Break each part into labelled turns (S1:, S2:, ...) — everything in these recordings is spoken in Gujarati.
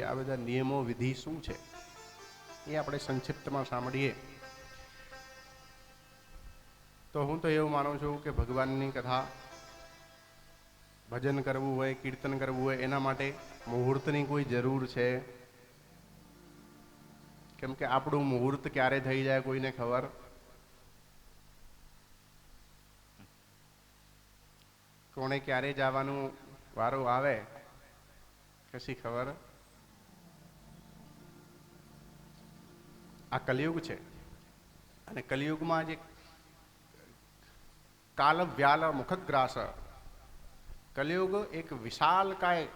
S1: આ બધા નિયમો વિધિ શું છે એ આપણે સંક્ષિપ્તમાં સાંભળીએ. તો હું તો એવું માનું છું કે ભગવાનની કથા, ભજન કરવું હોય, કીર્તન કરવું હોય, એના માટે મુહૂર્તની કોઈ જરૂર છે? કેમ કે આપણું મુહૂર્ત ક્યારે થઈ જાય કોઈને ખબર? કોણે ક્યારે જવાનું વારો આવે કશી ખબર? આ કલિયુગ છે અને કલિયુગમાં જે કાલ વ્યાલ મુખગ્રાસ, કલિયુગ એક વિશાલકાય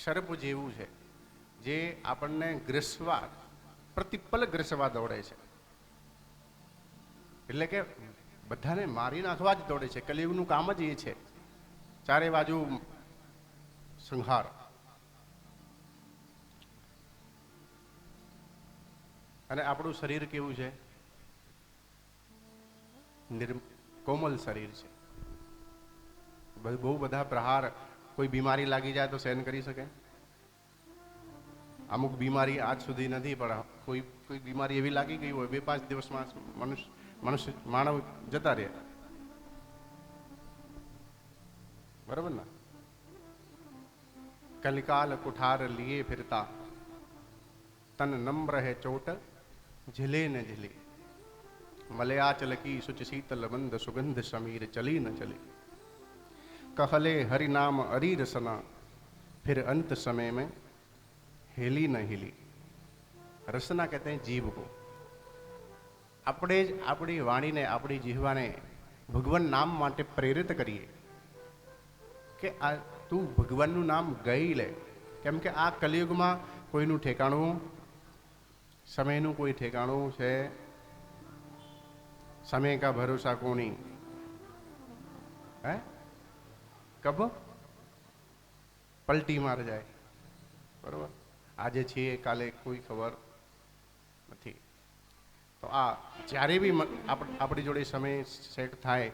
S1: સર્પ જેવું છે જે આપણને ગ્રસવા, પ્રતિપલ ગ્રસવા દોડે છે. એટલે કે બધાને મારી નાખવા જ દોડે છે. કલિયુગનું કામ જ એ છે, ચારે બાજુ સંહાર. અને આપણું શરીર કેવું છે? કોમલ શરીર છે. બહુ બધા પ્રહાર, કોઈ બીમારી લાગી જાય તો સહન કરી શકે? અમુક બીમારી આજ સુધી નથી, પણ કોઈ બીમારી એવી લાગી ગઈ હોય 2-5 દિવસમાં માનવ જતા રહે. બરાબર ને? કલિકાલ કુઠાર લીએ ફિરતા, તન નમ્ર હે ચોટ ઝીલે ન ઝીલે. મલયાચલ કી સુચ શીતલ મંદ સુગંધ સમીર चली न चली. कहले हरि नाम अरी रसना, फिर अंत समय में हिली न हिली. रसना कहते हैं जीव को. આપણે જ આપણી વાણીને, આપણી જીહવાને ભગવાન નામ માટે પ્રેરિત કરીએ કે આ તું ભગવાનનું નામ ગઈ લે. કેમ કે આ કલિયુગમાં કોઈનું ઠેકાણું, સમયનું કોઈ ઠેકાણું છે? समय का भरोसा कोनी है, कब પલટી માર જાય. બરોબર? આજે છીએ કાલે કોઈ ખબર નથી. તો આ જ્યારે બી આપણી જોડે સમય સેટ થાય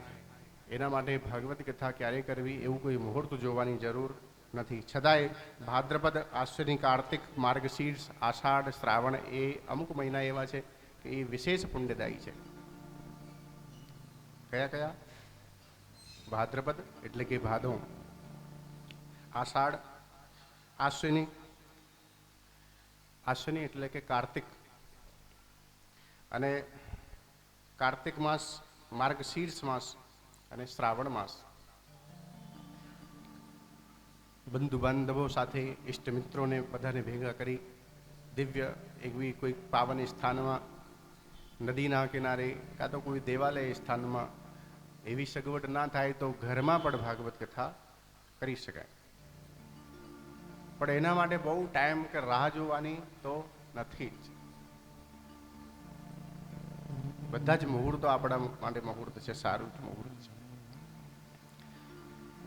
S1: એના માટે ભાગવત કથા ક્યારે કરવી એવું કોઈ મુહૂર્ત જોવાની જરૂર નથી. છતાંય ભાદ્રપદ, આશ્વિની, કાર્તિક, માર્ગશીર્ષ, આષાઢ, શ્રાવણ એ અમુક મહિના એવા છે કે એ વિશેષ પુણ્યદાયી છે. કયા કયા? ભાદ્રપદ એટલે કે ભાદો, આષાઢ, આશ્વિની, આશ્વિની એટલે કે કાર્તિક, અને કાર્તિક માસ, માર્ગશીર્ષ માસ અને શ્રાવણ માસ. બંધુ બાંધવો સાથે, ઇષ્ટ મિત્રોને બધાને ભેગા કરી દિવ્ય એવી કોઈ પાવન સ્થાનમાં, નદીના કિનારે કાં તો કોઈ દેવાલય સ્થાનમાં, એવી સગવડ ના થાય તો ઘરમાં પણ ભાગવત કથા કરી શકાય. પણ એના માટે બહુ ટાઈમ કે રાહ જોવાની તો નથી જ. બધા જ મુહૂર્તો આપણા માટે મુહૂર્ત છે, સારું જ મુહૂર્ત છે.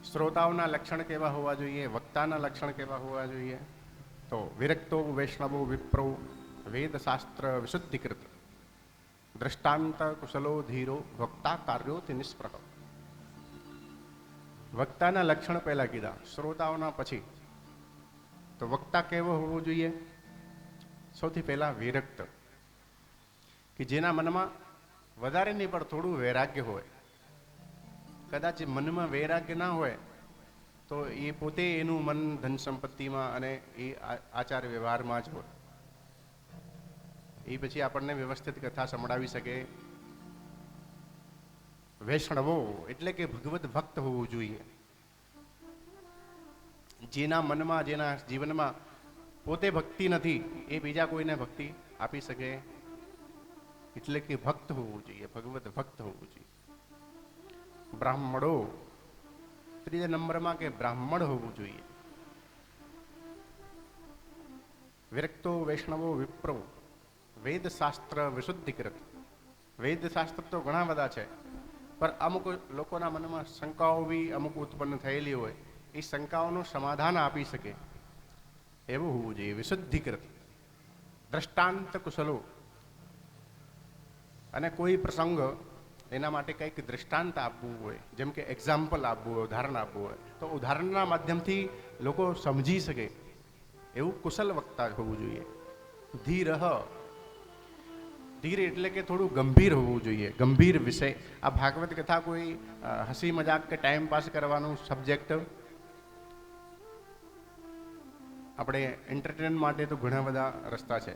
S1: શ્રોતાઓના લક્ષણ કેવા હોવા જોઈએ? વક્તાના લક્ષણ કેવા હોવા જોઈએ? તો વિરક્તો વૈષ્ણવો વિપ્રો, વેદ શાસ્ત્ર વિશુદ્ધિકૃત, દ્રષ્ટાંત કુશલો ધીરો, વક્તા કાર્યોથી નિષ્પ્રહ. વક્તાના લક્ષણ પહેલા કીધા, શ્રોતાઓના પછી. તો વક્તા કેવો હોવો જોઈએ? સૌથી પહેલા વિરક્ત, કે જેના મનમાં વધારે નહીં પણ થોડું વૈરાગ્ય હોય. કદાચ મનમાં વૈરાગ્ય ના હોય તો એ પોતે એનું મન ધન સંપત્તિમાં અને એ આચાર વ્યવહારમાં જ હોય. એ પછી આપણને વ્યવસ્થિત કથા સંભળાવી શકે. વૈષ્ણવો એટલે કે ભગવત ભક્ત હોવું જોઈએ. જેના મનમાં, જેના જીવનમાં પોતે ભક્તિ નથી, એ બીજા કોઈને ભક્તિ આપી શકે. એટલે કે ભક્ત હોવું જોઈએ, ભગવત ભક્ત હોવું જોઈએ. બ્રાહ્મણો ત્રીજા નંબરમાં કે બ્રાહ્મણ હોવું જોઈએ. વિરક્તો વૈષ્ણવો વિપ્રો, વેદ શાસ્ત્ર વિશુદ્ધિકૃત. વેદ શાસ્ત્ર તો ઘણા બધા છે, પણ અમુક લોકોના મનમાં શંકાઓ બી અમુક ઉત્પન્ન થયેલી હોય, એ શંકાઓનું સમાધાન આપી શકે એવું હોવું જોઈએ. વિશુદ્ધિકૃત, દ્રષ્ટાંત કુશલો, અને કોઈ પ્રસંગ એના માટે કંઈક દૃષ્ટાંત આપવું હોય, જેમ કે એક્ઝામ્પલ આપવું હોય, ઉદાહરણ આપવું હોય, તો ઉદાહરણના માધ્યમથી લોકો સમજી શકે એવું કુશલ વક્તા હોવું જોઈએ. ધીર, ધીર એટલે કે થોડું ગંભીર હોવું જોઈએ, ગંભીર વિષય. આ ભાગવત કથા કોઈ હસી મજાક કે ટાઈમ પાસ કરવાનું સબ્જેક્ટ, આપણે એન્ટરટેન માટે તો ઘણા બધા રસ્તા છે.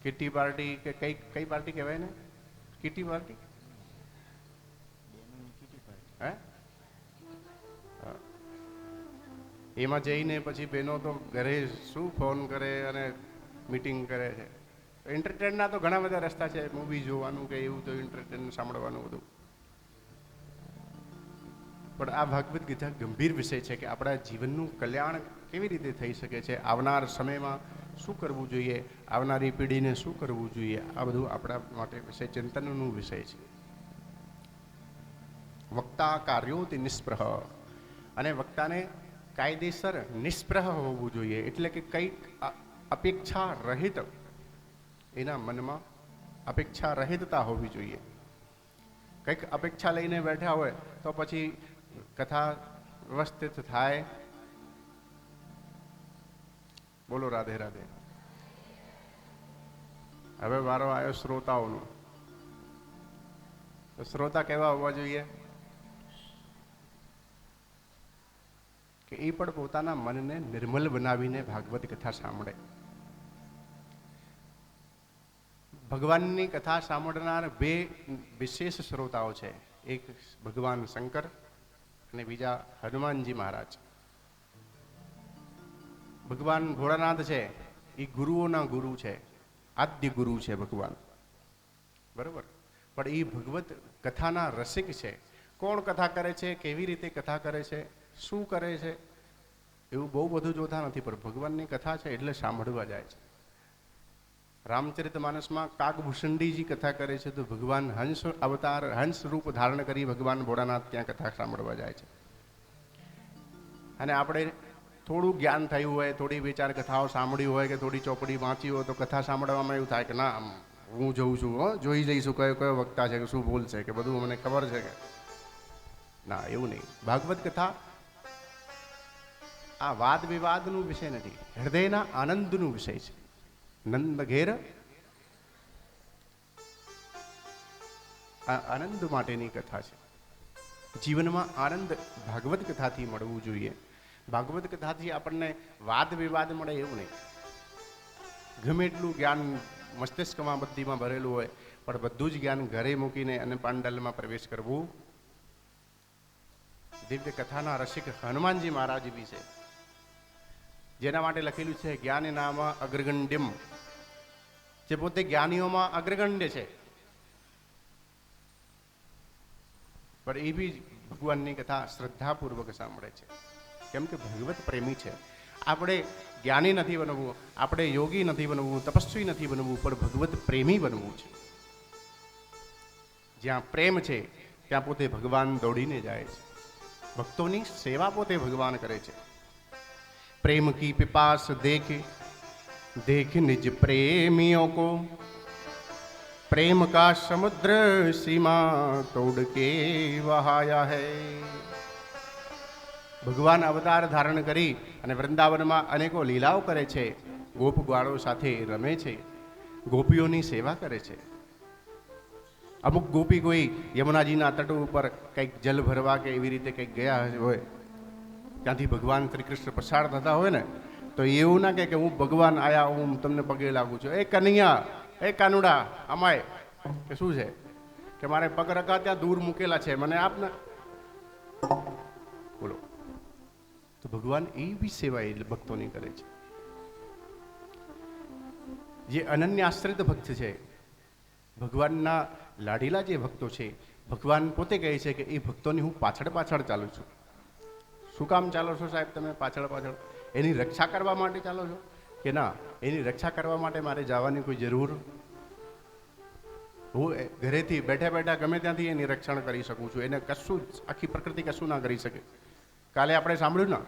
S1: કિટી પાર્ટી કે કઈ પાર્ટી કહેવાય ને, કિટી પાર્ટી હે, એમાં જઈને પછી બહેનો તો ઘરે શું ફોન કરે અને મીટિંગ કરે છે. એન્ટરટેનના તો ઘણા બધા રસ્તા છે, મૂવી જોવાનું કે એવું તો એન્ટરટેન સાંભળવાનું બધું. પણ આ ભાગવત ગીતા ગંભીર વિષય છે કે આપણા જીવનનું કલ્યાણ કેવી રીતે થઈ શકે છે, આવનાર સમયમાં શું કરવું જોઈએ, આવનારી પેઢીને શું કરવું જોઈએ, આ બધું આપણા માટે વિષય ચિંતનનું વિષય છે. વક્તા કાર્યોતિ નિષ્પ્રહ, અને વક્તાને કાયદેસર નિષ્પ્રહ હોવું જોઈએ. એટલે કે કંઈક અપેક્ષા રહિત, એના મનમાં અપેક્ષા રહિતતા હોવી જોઈએ. કંઈક અપેક્ષા લઈને બેઠા હોય તો પછી કથા વ્યવસ્થિત થાય. બોલો રાધે રાધે. હવે વારો આવ્યો શ્રોતાઓનો. તો શ્રોતા કેવા હોવા જોઈએ કે એ પણ પોતાના મનને નિર્મલ બનાવીને ભાગવત કથા સાંભળે. ભગવાનની કથા સાંભળનાર બે વિશેષ શ્રોતાઓ છે, એક ભગવાન શંકર અને બીજા હનુમાનજી મહારાજ. ભગવાન ભોળાનાથ છે એ ગુરુઓના ગુરુ છે, આદ્ય ગુરુ છે ભગવાન, બરોબર. પણ એ ભગવત કથાના રસિક છે. કોણ કથા કરે છે, કેવી રીતે કથા કરે છે, શું કરે છે, એવું બહુ બધું જોતા નથી, પણ ભગવાનની કથા છે એટલે સાંભળવા જાય છે. રામચરિત માનસમાં કાગભૂષણજીજી કથા કરે છે તો ભગવાન હંસ અવતાર, હંસ રૂપ ધારણ કરી ભગવાન ભોળાનાથ ત્યાં કથા સાંભળવા જાય છે. અને આપણે થોડું જ્ઞાન થયું હોય, થોડી વિચાર કથાઓ સાંભળી હોય કે થોડી ચોપડી વાંચી હોય તો કથા સાંભળવામાં એવું થાય કે ના હું જોઉં છું, જોઈ જઈશું કયો કયો વક્તા છે કે શું બોલશે કે બધું મને ખબર છે કે ના, એવું નહીં. ભાગવત કથા આ વાદ વિવાદનું વિષય નથી, હૃદયના આનંદનું વિષય છે. નંદ ઘેર આ આનંદ માટેની કથા છે. જીવનમાં આનંદ ભાગવત કથાથી મળવું જોઈએ. ભાગવત કથાથી આપણને વાદ વિવાદ મળે એવું નહીં. ગમે એટલું જ્ઞાન મસ્તિષ્કમાં બુદ્ધિમાં ભરેલું હોય પણ બધું જ જ્ઞાન ઘરે મૂકીને અને પાંડલમાં પ્રવેશ કરવું. દિવ્ય કથાના રસિક હનુમાનજી મહારાજ બી છે, જેના માટે લખેલું છે જ્ઞાન નામ અગ્રગણ્યમ, જે પોતે જ્ઞાનીઓમાં અગ્રગણ્ય છે. પણ એ બી ભગવાનની કથા શ્રદ્ધાપૂર્વક સાંભળે છે, કેમ કે ભગવત પ્રેમી છે. આપણે જ્ઞાની નથી બનવું, આપણે યોગી નથી બનવું, તપસ્વી નથી બનવું, પણ ભગવત પ્રેમી બનવું છે. જ્યાં પ્રેમ છે ત્યાં પોતે ભગવાન દોડીને જાય છે. ભક્તોની સેવા પોતે ભગવાન કરે છે. प्रेम की पिपास देख देख निज प्रेमियों को, प्रेम का समुद्र सीमा तोड़ के वहाया है. ભગવાન અવતાર ધારણ કરી અને વૃંદાવનમાં અનેકો લીલાઓ કરે છે, ગોપ ગ્વાળો સાથે રમે છે, ગોપીઓની સેવા કરે છે. અમુક ગોપી કોઈ યમુનાજીના તટ ઉપર કંઈક જલ ભરવા કે એવી રીતે કંઈક ગયા હોય, ત્યાંથી ભગવાન શ્રી કૃષ્ણ પસાર થતા હોય ને તો એવું ના કે હું ભગવાન આયા, હું તમને પગે લાગુ છું, એ કનૈયા, એ કાનુડા, અમાય કે શું છે કે મારે પગ રખા ત્યાં દૂર મૂકેલા છે, મને આપને. બોલો, તો ભગવાન એ બી સેવા એ ભક્તોની કરે છે. જે અનન્ય આશ્રિત ભક્ત છે, ભગવાનના લાડીલા જે ભક્તો છે, ભગવાન પોતે કહે છે કે એ ભક્તોની હું પાછળ પાછળ ચાલું છું. શું કામ ચાલો છો સાહેબ તમે પાછળ પાછળ? એની રક્ષા કરવા માટે ચાલો છો કે ના? એની રક્ષા કરવા માટે મારે જવાની કોઈ જરૂર? હું ઘરેથી બેઠા બેઠા ગમે ત્યાંથી એની રક્ષણ કરી શકું છું. એને કશું આખી પ્રકૃતિ કશું ના કરી શકે. કાલે આપણે સાંભળ્યું ને,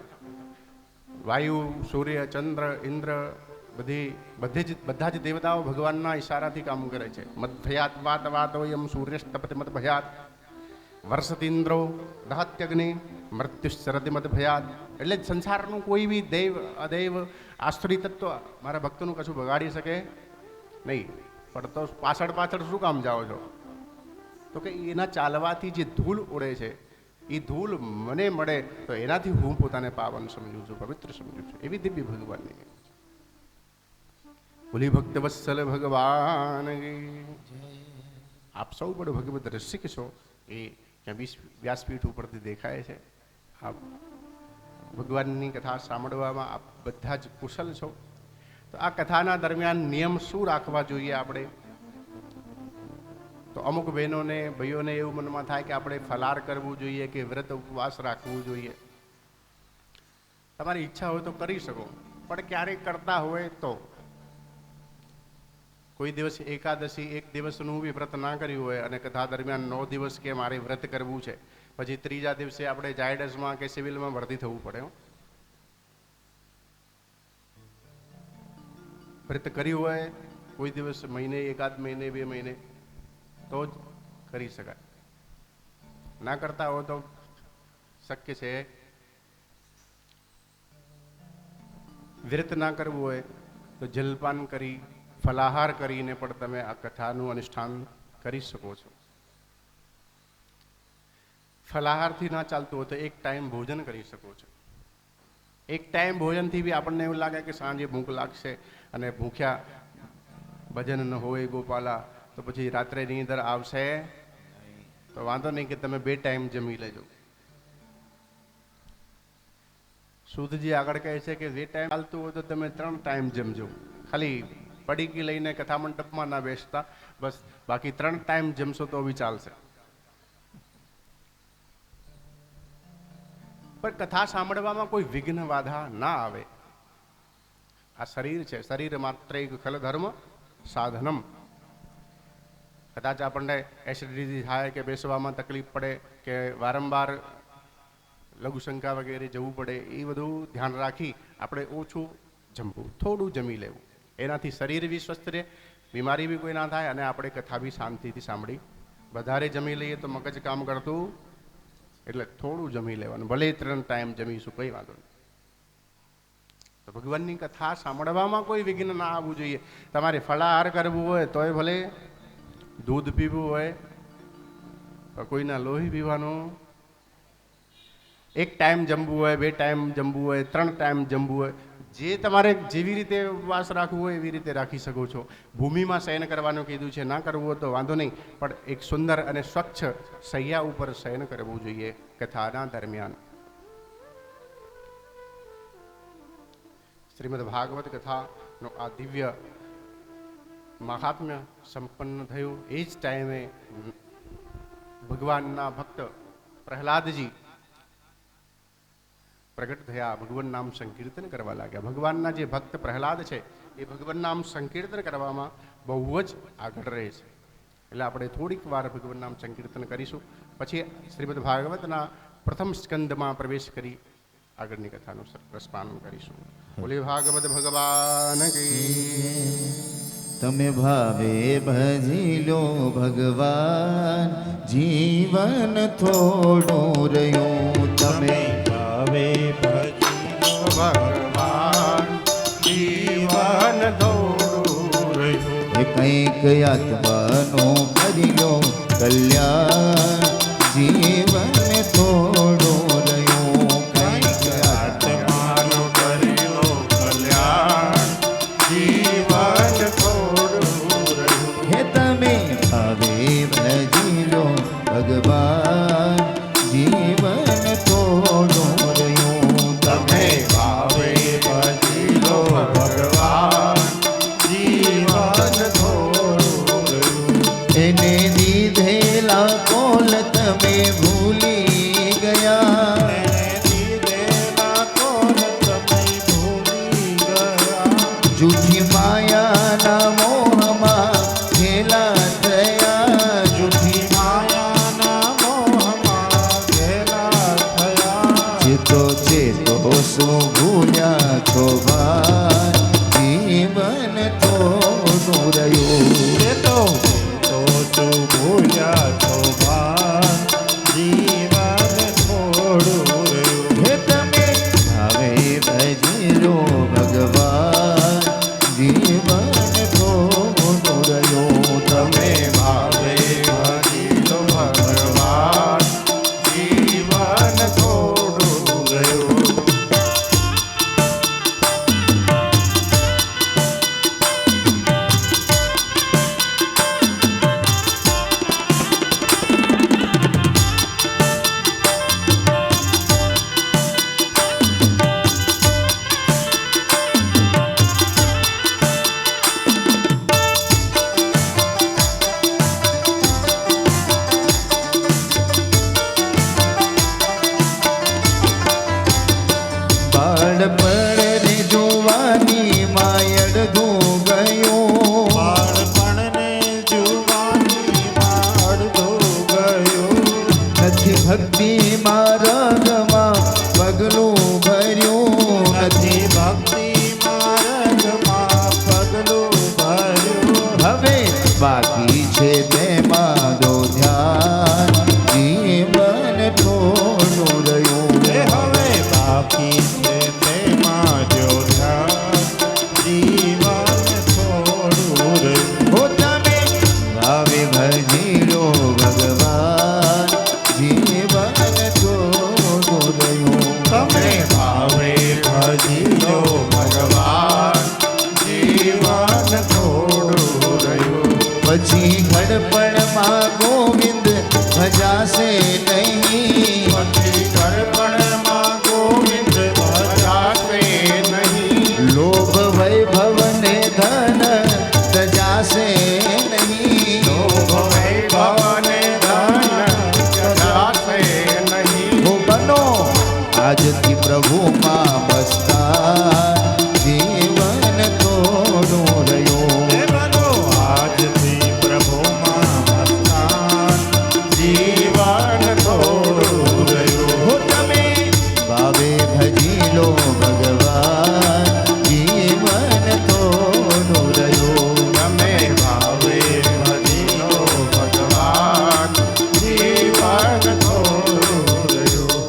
S1: વાયુ, સૂર્ય, ચંદ્ર, ઇન્દ્ર, બધા જ દેવતાઓ ભગવાનના ઈશારાથી કામ કરે છે. મત ભયાત વાત વાતોયમ સૂર્ય તપત મત ભયાત. વર્ષતીન્દ્રો દહત્યગ્નિ મૃત્યુશરદિમદ ભયાત. એટલે જ સંસારનું કોઈ બી દૈવ અદૈવ આશ્રિત તત્વ મારા ભક્તોનું કશું બગાડી શકે નહીં. પણ તો પાછળ પાછળ શું કામ જાઓ છો? તો કે એના ચાલવાથી જે ધૂળ ઉડે છે એ ધૂળ મને મળે તો એનાથી હું પોતાને પાવન સમજું છું, પવિત્ર સમજું છું. એવી દિવ્ય ભગવાનની બોલી ભક્ત વત્સલ ભગવાન. આપ સૌ પણ ભગવત રસિક છો એ ત્યાં વ્યાસપીઠ ઉપરથી દેખાય છે. આપ ભગવાનની કથા સાંભળવામાં આપ બધા જ કુશલ છો. તો આ કથાના દરમિયાન નિયમ શું રાખવા જોઈએ આપણે? તો અમુક બહેનોને ભાઈઓને એવું મનમાં થાય કે આપણે ફલાર કરવું જોઈએ કે વ્રત ઉપવાસ રાખવું જોઈએ. તમારી ઈચ્છા હોય તો કરી શકો, પણ ક્યારેક કરતા હોય તો કોઈ દિવસ એકાદશી એક દિવસનું બી વ્રત ના કર્યું હોય અને કથા દરમિયાન 9 દિવસ કે મારે વ્રત કરવું છે, પછી ત્રીજા દિવસે આપણે જાયડસમાં કે સિવિલમાં ભરતી થવું પડે. વ્રત કર્યું હોય કોઈ દિવસ મહિને, એકાદ મહિને, 2 મહિને તો જ કરી શકાય. ના કરતા હોય તો શક્ય છે. વ્રત ના કરવું હોય તો જલપાન કરી, ફલાહાર કરીને પણ તમે આ કથાનું અનુષ્ઠાન કરી શકો છો. ફલાહારથી ના ચાલતું હોય તો એક ટાઈમ ભોજન કરી શકો છો. એક ટાઈમ ભોજનથી બી આપણને એવું લાગે કે સાંજે ભૂખ લાગશે અને ભૂખ્યા ભજન ન હોય ગોપાલા તો પછી રાત્રે નીંદર આવશે તો વાંધો નહીં કે તમે 2 ટાઈમ જમી લેજો. સુધજી આગળ કહે છે કે 2 ટાઈમ ચાલતું હોય તો તમે 3 ટાઈમ જમજો. ખાલી પડીકી લઈને કથા મંડપમાં ના બેસતા, બસ બાકી 3 ટાઈમ જમશો તો બી ચાલશે. પણ કથા સાંભળવામાં કોઈ વિઘ્ન બાધા ના આવે. આ શરીર છે, શરીર માત્ર એક ખલ ધર્મ સાધનમ. કદાચ આપણને એસિડિટી થાય કે બેસવામાં તકલીફ પડે કે વારંવાર લઘુશંકા વગેરે જવું પડે, એ બધું ધ્યાન રાખી આપણે ઓછું જમવું, થોડું જમી લેવું. એનાથી શરીર બી સ્વસ્થ રહે, બીમારી બી કોઈ ના થાય અને આપણે કથા બી શાંતિથી સાંભળી. વધારે જમી લઈએ તો મગજ કામ કરતું, એટલે થોડું જમી લેવાનું. ભલે 3 ટાઈમ જમીશું, કંઈ વાંધો નહીં. તો ભગવાનની કથા સાંભળવામાં કોઈ વિઘ્ન ના આવવું જોઈએ. તમારે ફલાહાર કરવું હોય તોય ભલે, દૂધ પીવું હોય તો કોઈના લોહી પીવાનું, 1 ટાઈમ જમવું હોય, 2 ટાઈમ જમવું હોય, 3 ટાઈમ જમવું હોય, જે તમારે જેવી રીતે ઉપવાસ રાખવું હોય એવી રીતે રાખી શકો છો. ભૂમિમાં શયન કરવાનું કીધું છે, ના કરવું હોય તો વાંધો નહીં, પણ એક સુંદર અને સ્વચ્છ શૈયા ઉપર શયન કરવું જોઈએ કથાના દરમિયાન. શ્રીમદ ભાગવત કથાનો આ દિવ્ય મહાત્મ્ય સંપન્ન થયું. એ જ ટાઈમે ભગવાનના ભક્ત પ્રહલાદજી પ્રગટ થયા, ભગવાન નામ સંકીર્તન કરવા લાગ્યા. ભગવાનના જે ભક્ત પ્રહલાદ છે એ ભગવાન નામ સંકીર્તન કરવામાં બહુ જ આગળ રહે છે. એટલે આપણે થોડીક વાર ભગવાન નામ સંકીર્તન કરીશું, પછી શ્રીમદ ભાગવતના પ્રથમ સ્કંદમાં પ્રવેશ કરી આગળની કથાનું રસપાન કરીશું. બોલે ભાગવત ભગવાન કી.
S2: તમે ભાવે ભજી લો ભગવાન, જીવન થોડું રહ્યું. તમે ભાવે ભજી લો
S1: ભગવાન, જીવન થોડું રહ્યું.
S2: કંઈક આત્માનું કરી લો કલ્યાણ, જીવન થોડું રહ્યું. કંઈક
S1: આત્માનું કરી લો કલ્યાણ, જીવન થોડું રહ્યું.
S2: હે તમે ભાવે ભજી લો ભગવાન, જીવન થોડું રહ્યું.
S1: તમે ભાવે ભજી લો ભગવાન, જીવન થોડું રહ્યું.
S2: એને દીધેલા કોલ તમે ભૂલી ગયા, જૂઠી માયાના મોહમાં ઘેલા થયા.
S1: જૂઠી માયાના મોહમાં ઘેલા થયા.
S2: ચેતો ચેતો શું ભૂલ્યા છો ભાઈ, જીવન થોડું રહ્યું.
S1: તો શું ભૂલ્યા છો ભાઈ,
S2: ભજીલો ભગવાન જીવન થોડું રહ્યું તમે
S1: ભાવે ભજીલો ભગવાન જીવન થોડું ગયું.
S2: બાળપણની જુવાની માયડધું ગયું
S3: બાળપણને જુવાનીમાં અડધું ગયું.
S2: નથી ભક્તિ માર્ગમાં પગલું ભર્યું
S3: નથી ભક્તિ માર્ગમાં પગલું ભર્યું.
S2: હવે બાકી છે તેમાં દો ધ્યાન જીવન થોડું રહ્યું
S3: એ હવે બાકી છે તેમાં જો ધ્યાન જીવન થોડું રહ્યું.
S2: હો તમે ભાવે ભજીલો ભગવાન જીવન થોડું રહ્યું
S3: તમે ભાવે ભજીલો ભગવાન જીવન થોડું રહ્યું.
S2: પછી ઘડપણમાં ગોવિંદ ભજાશે નહીં
S3: પછી ગળપણમાં ગોવિંદ ભજાશે નહીં.
S2: લોભ વૈભવ ને ધન તજાશે નહીં
S3: લોભ વૈભવને ધન
S1: જશે નહીં.
S2: હો બનો આજથી પ્રભુમાં મસ્તાન જીવન થોડું રહ્યું
S3: એ બનો આજથી પ્રભુમાં મસ્તાન જીવન થોડું રહ્યું.
S2: હો તમે ભાવે ભજીલો ભગવાન જીવન થોડું રહ્યું
S1: તમે ભાવે ભજીલો ભગવાન જીવન થોડું રહ્યું.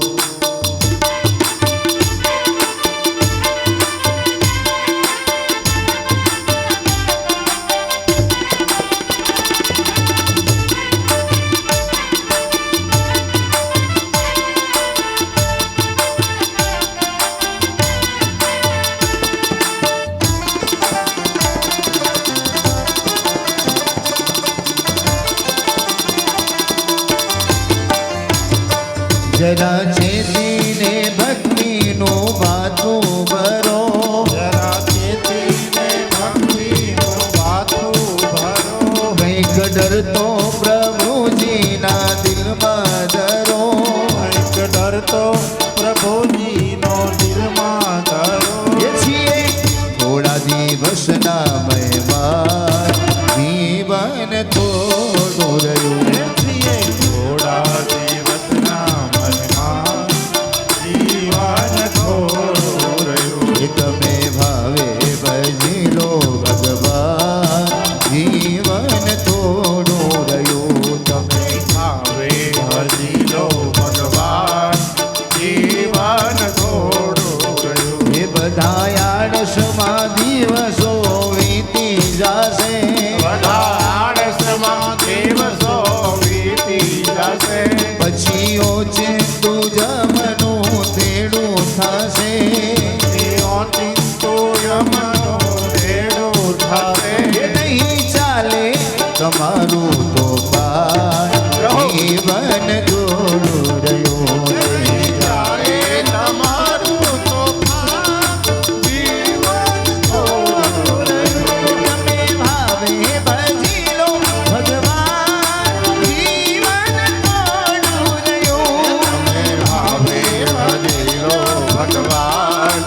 S2: જરા ચેતીને ભક્તિનું વાતું ભરો
S3: જરા ચેતીને ભક્તિનું વાતું ભરો.
S2: કંઈક ડર તો પ્રભુજીના દિલમાં ધરો
S3: કંઈક ડર તો પ્રભુજીનો દિલમાં ધરો.
S2: એ છીએ થોડા દિવસના મહેમાન જીવન થોડું રહ્યું
S3: એ છીએ થોડા દિવસના મહેમાન જીવન થોડું રહ્યું.
S2: એ તમે ભાવે ભજીલો ભગવાન જીવન થોડું રહ્યું તમે
S1: ભાવે ભજીલો ભગવાન જીવન થોડું ગયું.
S2: એ બધા આળસમાં દિવસો વીતી જાશે
S1: બધા આળસમાં દિવસો વીતી જશે.
S2: પછી ઓછે તું જમનું તેડું થશે
S3: ચિંતો યમનો રેડો થાશે.
S2: એ નહીં ચાલે તમારું તો પાર જીવન જોડું રહ્યું
S1: જાય તમારું તોફાન જીવન થોડું રહ્યું.
S2: તમે ભાવે ભજીલો ભગવાન જીવન થોડું રહ્યું
S1: તમે ભાવે ભજીલો ભગવાન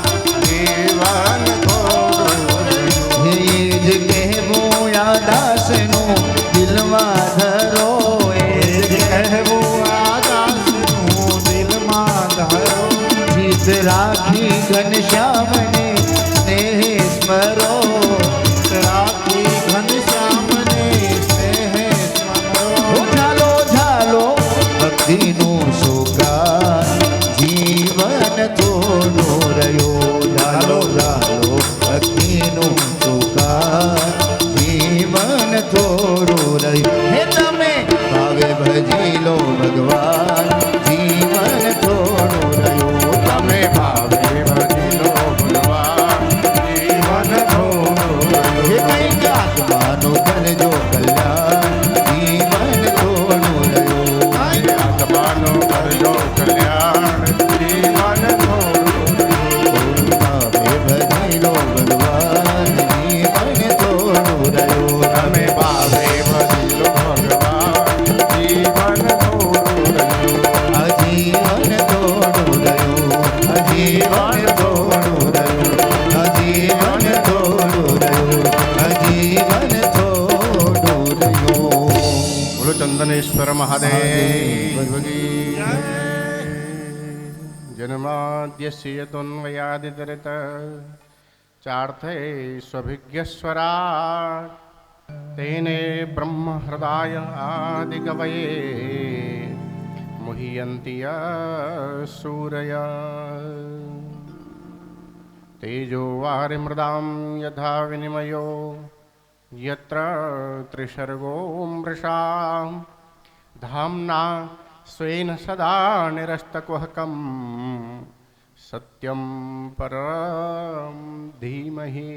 S1: જીવન થોડું રહ્યું.
S2: એ જ કહેવું આ દાસનું દિલમાં ધરો એ જ
S3: કહેવું આ દાસનું દિલમાં ધરો.
S2: જીત રાખી ઘનશ્યામને સ્નેહ સ્મરો
S3: રાખી ઘનશ્યામને સ્નેહ સ્મરો.
S2: ઝાલો ઝાલો ભક્તિનું સુકાન જીવન થોડું રહ્યું ઝાલો
S1: મહાદેવ જન્માદ્યસ્ય યતોન્વયાદિતરત ચાર્થે સ્વભિજ્ઞસ્વરા તેને બ્રહ્મ હૃદય આદિકવયે મુહ્યંતિ સૂરય તેજો વારિમૃદાં યથા વિનિમયો યત્ર ત્રિસર્ગો મૃષા ધામ્ના સ્વેન સદા નિરસ્તકુહકમ સત્યમ પરમ ધીમહિ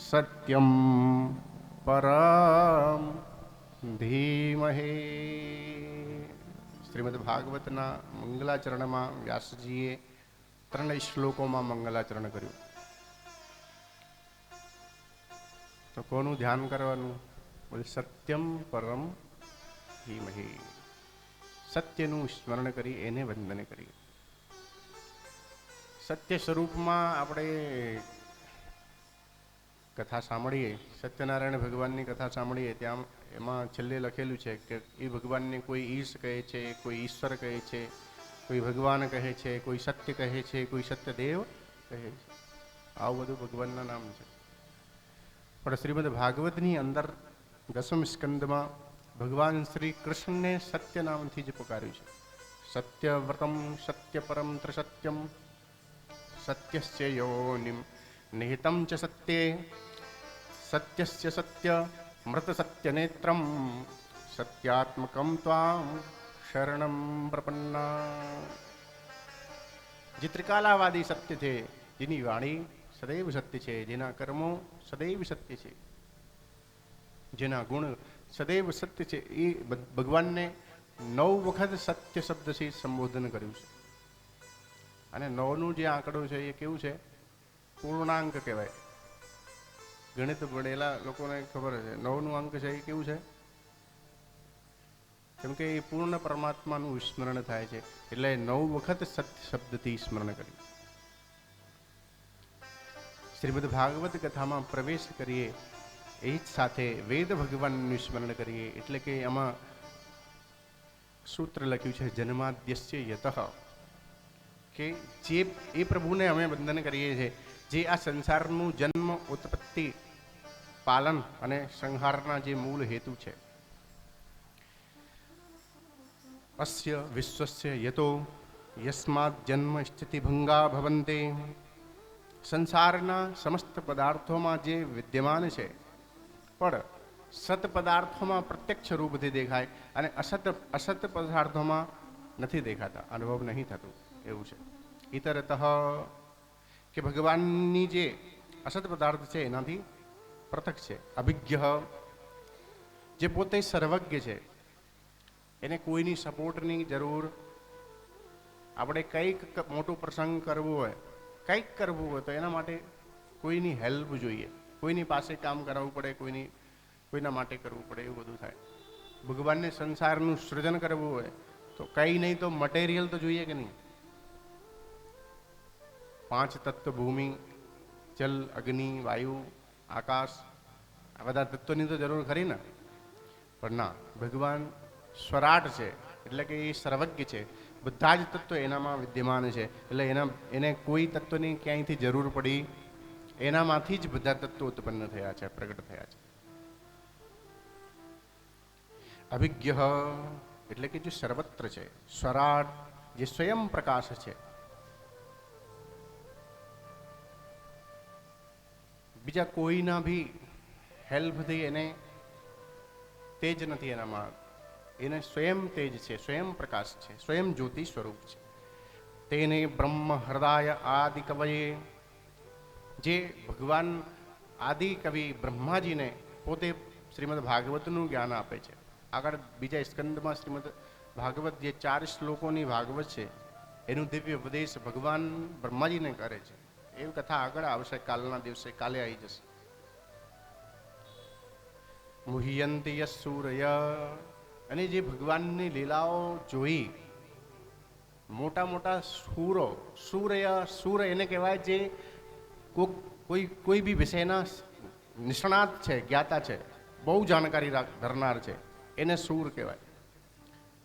S1: સત્યમ પરમ ધીમહિ. શ્રીમદ ભાગવતના મંગલાચરણમાં વ્યાસજીએ 3 શ્લોકોમાં મંગલાચરણ કર્યું. તો કોનું ધ્યાન કરવાનું? બોલે સત્યમ પરમ ધીમહિ. સત્યનું સ્મરણ કરી એને વંદન કરીએ. સત્ય સ્વરૂપમાં આપણે કથા સાંભળીએ, સત્યનારાયણ ભગવાનની કથા સાંભળીએ, ત્યાં એમાં છેલ્લે લખેલું છે કે એ ભગવાનને કોઈ ઈશ કહે છે, કોઈ ઈશ્વર કહે છે, કોઈ ભગવાન કહે છે, કોઈ સત્ય કહે છે, કોઈ સત્યદેવ કહે છે. આવું બધું ભગવાનના નામ છે. પણ શ્રીમદ ભાગવતની અંદર 10મ સ્કંદમાં ભગવાન શ્રી કૃષ્ણને સત્ય નામથી જ પુકાર્યું છે. સત્યવ્રતમ સત્યપરમ ત્રિસત્યમ સત્યસ્ય યોનિમ નિહિતમ ચ સત્યે સત્યસ્ય સત્ય મૃત સત્ય નેત્રમ સત્યાત્મકમ ત્વામ શરણમ પ્રપન્ના. જે ત્રિકાલાવાદી સત્ય છે, જેની વાણી સદૈવ સત્ય છે, જેના કર્મો સદૈવ સત્ય છે, જેના ગુણ સદૈવ સત્ય છે, એ ભગવાનને 9 વખત સત્ય શબ્દથી સંબોધન કર્યું છે. અને 9નું જે આંકડો છે એ કેવું છે? પૂર્ણાંક કહેવાય. ગણિત ભણેલા લોકોને ખબર છે 9નું અંક છે એ કેવું છે? કેમ કે એ પૂર્ણ પરમાત્માનું સ્મરણ થાય છે, એટલે 9 વખત સત્ય શબ્દથી સ્મરણ કર્યું. શ્રીમદ ભાગવત કથામાં પ્રવેશ કરીએ એ જ સાથે વેદ ભગવાનનું સ્મરણ કરીએ. એટલે કે એમાં સૂત્ર લખ્યું છે જન્માદ્યસ્ય યતઃ, કે જે એ પ્રભુને અમે વંદન કરીએ છીએ જે આ સંસારનું જન્મ, ઉત્પત્તિ, પાલન અને સંહારના જે મૂળ હેતુ છે. અસ્ય વિશ્વસ્ય યતો યસ્માદ જન્મ સ્થિતિ ભંગા ભવન્તે. સંસારના સમસ્ત પદાર્થોમાં જે વિદ્યમાન છે પણ સત પદાર્થોમાં પ્રત્યક્ષ રૂપથી દેખાય અને અસત પદાર્થોમાં નથી દેખાતા, અનુભવ નહીં થતું, એવું છે. ઇતરતઃ કે ભગવાનની જે અસત પદાર્થ છે એનાથી પૃથક છે. અભિજ્ઞ, જે પોતે સર્વજ્ઞ છે, એને કોઈની સપોર્ટની જરૂર. આપણે કંઈક મોટો પ્રસંગ કરવો હોય, કંઈક કરવું હોય તો એના માટે કોઈની હેલ્પ જોઈએ, કોઈની પાસે કામ કરાવવું પડે, કોઈના માટે કરવું પડે, એવું બધું થાય. ભગવાનને સંસારનું સૃજન કરવું હોય તો કંઈ નહીં તો મટેરિયલ તો જોઈએ કે નહીં. 5 તત્વ ભૂમિ, જલ, અગ્નિ, વાયુ, આકાશ, આ બધા તત્વોની તો જરૂર ખરી ને. પણ ના, ભગવાન સ્વરાટ છે, એટલે કે એ સર્વજ્ઞ છે, બધા જ તત્વો એનામાં વિદ્યમાન છે, એટલે એને કોઈ તત્વની ક્યાંયથી જરૂર પડી, એનામાંથી જ બધા તત્વો ઉત્પન્ન થયા છે, પ્રગટ થયા છે. અભિજ્ઞ એટલે કે જે સર્વત્ર છે, સ્વરાટ જે સ્વયં પ્રકાશ છે. બીજા કોઈના બી હેલ્પથી એને તેજ નથી એનામાં, એને સ્વયં તેજ છે, સ્વયં પ્રકાશ છે, સ્વયં જ્યોતિ સ્વરૂપ છે. તેને બ્રહ્મ હૃદય આદિ કવયે, જે ભગવાન આદિ કવિ બ્રહ્માજીને પોતે શ્રીમદ ભાગવતનું જ્ઞાન આપે છે. આગળ બીજા સ્કંદમાં શ્રીમદ ભાગવત જે 4 શ્લોકોની ભાગવત છે એનું દિવ્ય ઉપદેશ ભગવાન બ્રહ્માજીને કરે છે. એવી કથા આગળ આવશે, કાલના દિવસે, કાલે આવી જશે. મુહ્યંતિ સૂર્ય, અને જે ભગવાનની લીલાઓ જોઈ મોટા મોટા સૂર એને કહેવાય જે કોઈ બી વિષયના નિષ્ણાત છે, જ્ઞાતા છે, બહુ જાણકારી ધરનાર છે, એને શૂર કહેવાય.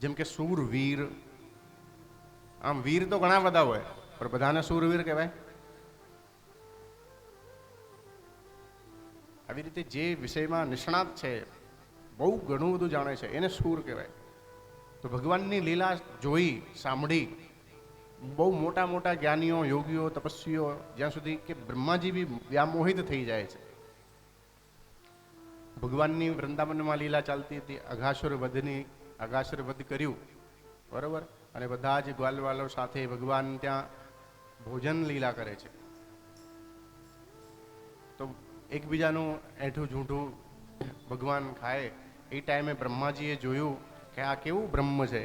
S1: જેમ કે શૂરવીર, આમ વીર તો ઘણા બધા હોય, પણ બધાને શૂરવીર કહેવાય. આવી રીતે જે વિષયમાં નિષ્ણાત છે, બહુ ઘણું બધું જાણે છે, એને શૂર કહેવાય. તો ભગવાનની લીલા જોઈ સાંભળી બહુ મોટા મોટા જ્ઞાનીઓ, યોગીઓ, તપસ્વીઓ, જ્યાં સુધી કે બ્રહ્માજી બી વ્યામોહિત થઈ જાય છે. ભગવાનની વૃંદાવનમાં લીલા ચાલતી હતી, અઘાસુર વધ કર્યું, બરોબર, અને બધા જ ગ્વાલવાલો સાથે ભગવાન ત્યાં ભોજન લીલા કરે છે. તો એકબીજાનું એઠું ઝૂઠું ભગવાન ખાય. એ ટાઈમે બ્રહ્માજીએ જોયું કે આ કેવું બ્રહ્મ છે,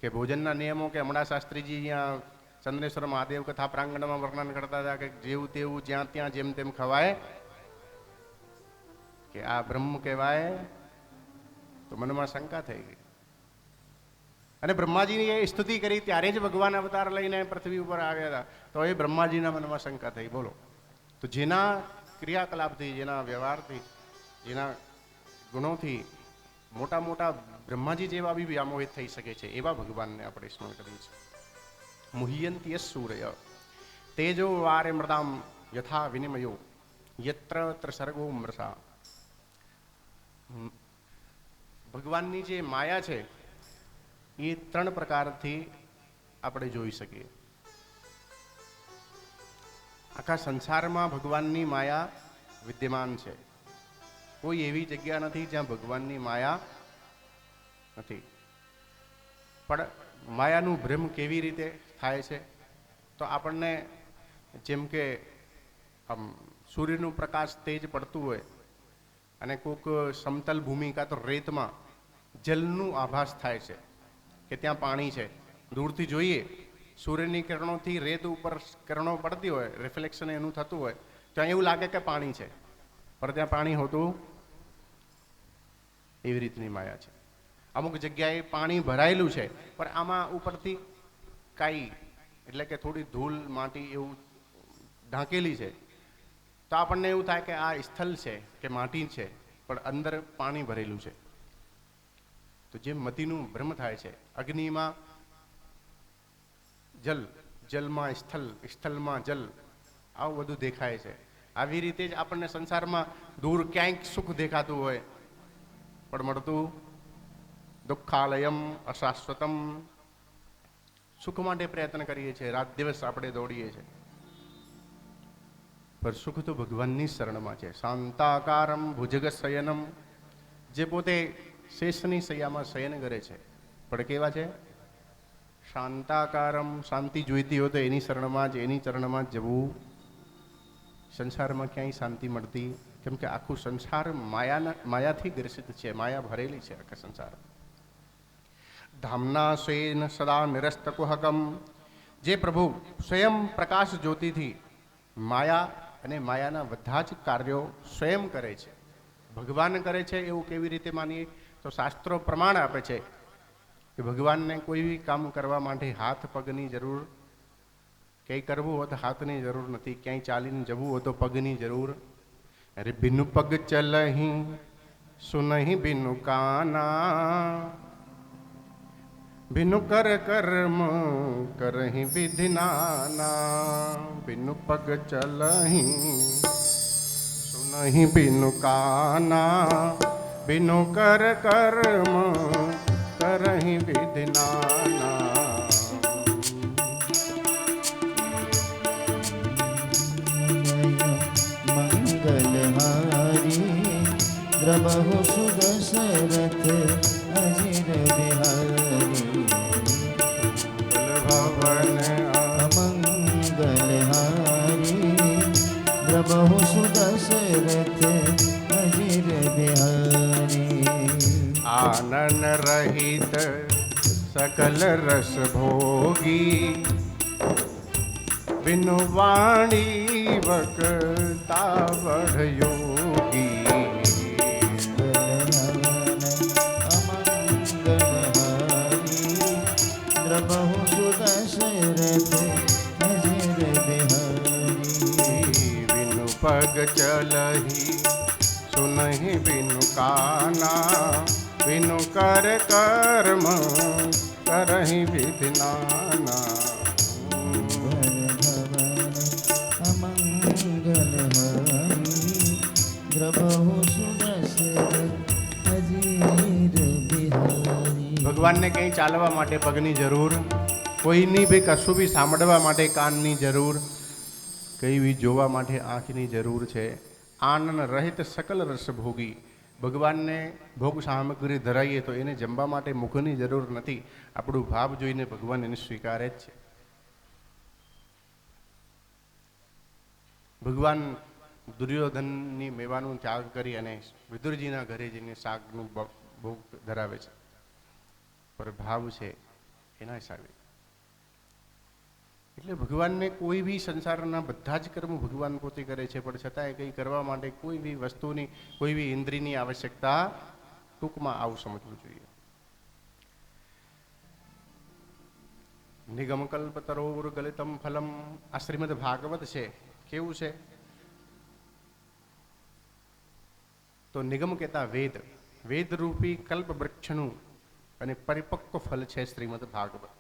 S1: કે ભોજનના નિયમો, કે હમણાં શાસ્ત્રીજી અહીંયા ચંદ્રેશ્વર મહાદેવ કથા પ્રાંગણમાં વર્ણન કરતા હતા કે જેવું તેવું જ્યાં ત્યાં જેમ તેમ ખવાય, કે આ બ્રહ્મ કહેવાય. તો મનમાં શંકા થઈ ગઈ, અને બ્રહ્માજીની એ સ્તુતિ કરી ત્યારે જ ભગવાન અવતાર લઈને પૃથ્વી ઉપર આવ્યા હતા. તો એ બ્રહ્માજીના મનમાં શંકા થઈ. બોલો, તો જેના ક્રિયાકલાપથી, જેના વ્યવહારથી, જેના ગુણોથી મોટા મોટા બ્રહ્માજી જેવા બી વ્યામોહિત થઈ શકે છે, એવા ભગવાનને આપણે સ્મરણ કરીએ છીએ. મુહ્યંતી સૂર્ય તેજો વારે મૃદામ યથા વિનિમયો યત્ર ત્રસર્ગો મૃષા. ભગવાનની જે માયા છે એ 3 પ્રકારથી આપણે જોઈ શકીએ. આખા સંસારમાં ભગવાનની માયા વિદ્યમાન છે. કોઈ એવી જગ્યા નથી જ્યાં ભગવાનની માયા નથી. પણ માયાનું ભ્રમ કેવી રીતે થાય છે? તો આપણને જેમ કે સૂર્યનું પ્રકાશ તેજ પડતું હોય અને કોઈક સમતલ ભૂમિ કાં તો રેતમાં જલનું આભાસ થાય છે કે ત્યાં પાણી છે. દૂરથી જોઈએ, સૂર્યની કિરણોથી રેત ઉપર કિરણો પડતી હોય, રિફ્લેક્શન એનું થતું હોય, ત્યાં એવું લાગે કે પાણી છે, પણ ત્યાં પાણી હોતું. એવી રીતની માયા છે. અમુક જગ્યાએ પાણી ભરાયેલું છે, પણ આમાં ઉપરથી કાંઈ, એટલે કે થોડી ધૂળ માટી એવું ઢાંકેલી છે, તો આપણને એવું થાય કે આ સ્થળ છે કે માટી છે, પણ અંદર પાણી ભરેલું છે. તો જે મતિનું ભ્રમ થાય છે. અગ્નિમાં જલ, જલમાં સ્થળ, સ્થળમાં જલ, આવું બધું દેખાય છે. આવી રીતે જ આપણને સંસારમાં દૂર ક્યાંક સુખ દેખાતું હોય, પણ મળતું દુઃખાલયમ અશાશ્વતમ. સુખ માટે પ્રયત્ન કરીએ છીએ, રાત દિવસ આપણે દોડીએ છીએ, પણ સુખ તો ભગવાનની શરણમાં છે. શાંતાકારમ ભુજગ શયનમ, જે પોતે શેષની શૈયામાં શયન કરે છે, પણ કેવા છે? શાંતાકારમ. શાંતિ જોઈતી હોય તો એની શરણમાં જ, એની ચરણમાં જ જવું. સંસારમાં ક્યાંય શાંતિ મળતી, કેમ કે આખું સંસાર માયાથી ગ્રસિત છે, માયા ભરેલી છે આખા સંસાર. ધામના સ્વેન સદા નિરસ્ત કુહકમ, જે પ્રભુ સ્વયં પ્રકાશ જ્યોતિથી માયા અને માયાના બધા જ કાર્યો સ્વયં કરે છે, ભગવાન કરે છે. એવું કેવી રીતે માનીએ? તો શાસ્ત્રો પ્રમાણ આપે છે કે ભગવાનને કોઈ બી કામ કરવા માટે હાથ પગની જરૂર, કંઈ કરવું હોય તો હાથની જરૂર નથી, ક્યાંય ચાલીને જવું હોય તો પગની જરૂર. અરે બિનુ પગ ચલહી સુનહી બિનુ કાના, બિનુ કર કર્મ કરહી વિધિ નાના. બિનુ પગ ચલહી સુનહી બિનુ કાના, બિનુ કર કર્મ કરહી વિધિ નાના.
S2: દ્રબહુ સુદશરથ અજીર બિહારી,
S1: ભવન
S2: અમંગલહારી. દ્રબહુ સુદશરથ અજીર બિહારી.
S1: આનન રહિત સકલ રસ ભોગી, બિનુ વાણી વક્તા વઢ યોગી.
S2: દ્રબહુ સુદશરથ અજીર બિહારી.
S1: बिनु पग चलही सुनहि बिनु काना, વિનો કર કર્મ કરહી વિધિ નાના.
S2: અમંગલ હરી દ્રબહુ સુદશરથ અજીર બિહારી.
S1: ભગવાનને કંઈ ચાલવા માટે પગની જરૂર, કોઈની બી કશું બી સાંભળવા માટે કાનની જરૂર, કઈ બી જોવા માટે આંખની જરૂર છે. આનંદ રહિત સકલ રસ ભોગી. ભગવાનને ભોગ સામગ્રી ધરાઈએ તો એને જમવા માટે મુખની જરૂર નથી. આપણું ભાવ જોઈને ભગવાન એને સ્વીકારે જ છે. ભગવાન દુર્યોધનની મેવાનું ત્યાગ કરી અને વિદુરજીના ઘરે જઈને શાકનું ભોગ ધરાવે છે. પર ભાવ છે એના હિસાબે. એટલે ભગવાનને કોઈ બી સંસારના બધા જ કર્મ ભગવાન પોતે કરે છે, પણ છતાંય કંઈ કરવા માટે કોઈ બી વસ્તુની, કોઈ બી ઇન્દ્રિયની આવશ્યકતા ટૂંકમાં આવું સમજવું જોઈએ. નિગમ કલ્પતરોર ગલિતમ ફલમ. આ શ્રીમદ ભાગવત છે. કેવું છે? તો નિગમ કહેતા વેદ, વેદરૂપી કલ્પ વૃક્ષનું અને પરિપક્વ ફલ છે શ્રીમદ ભાગવત.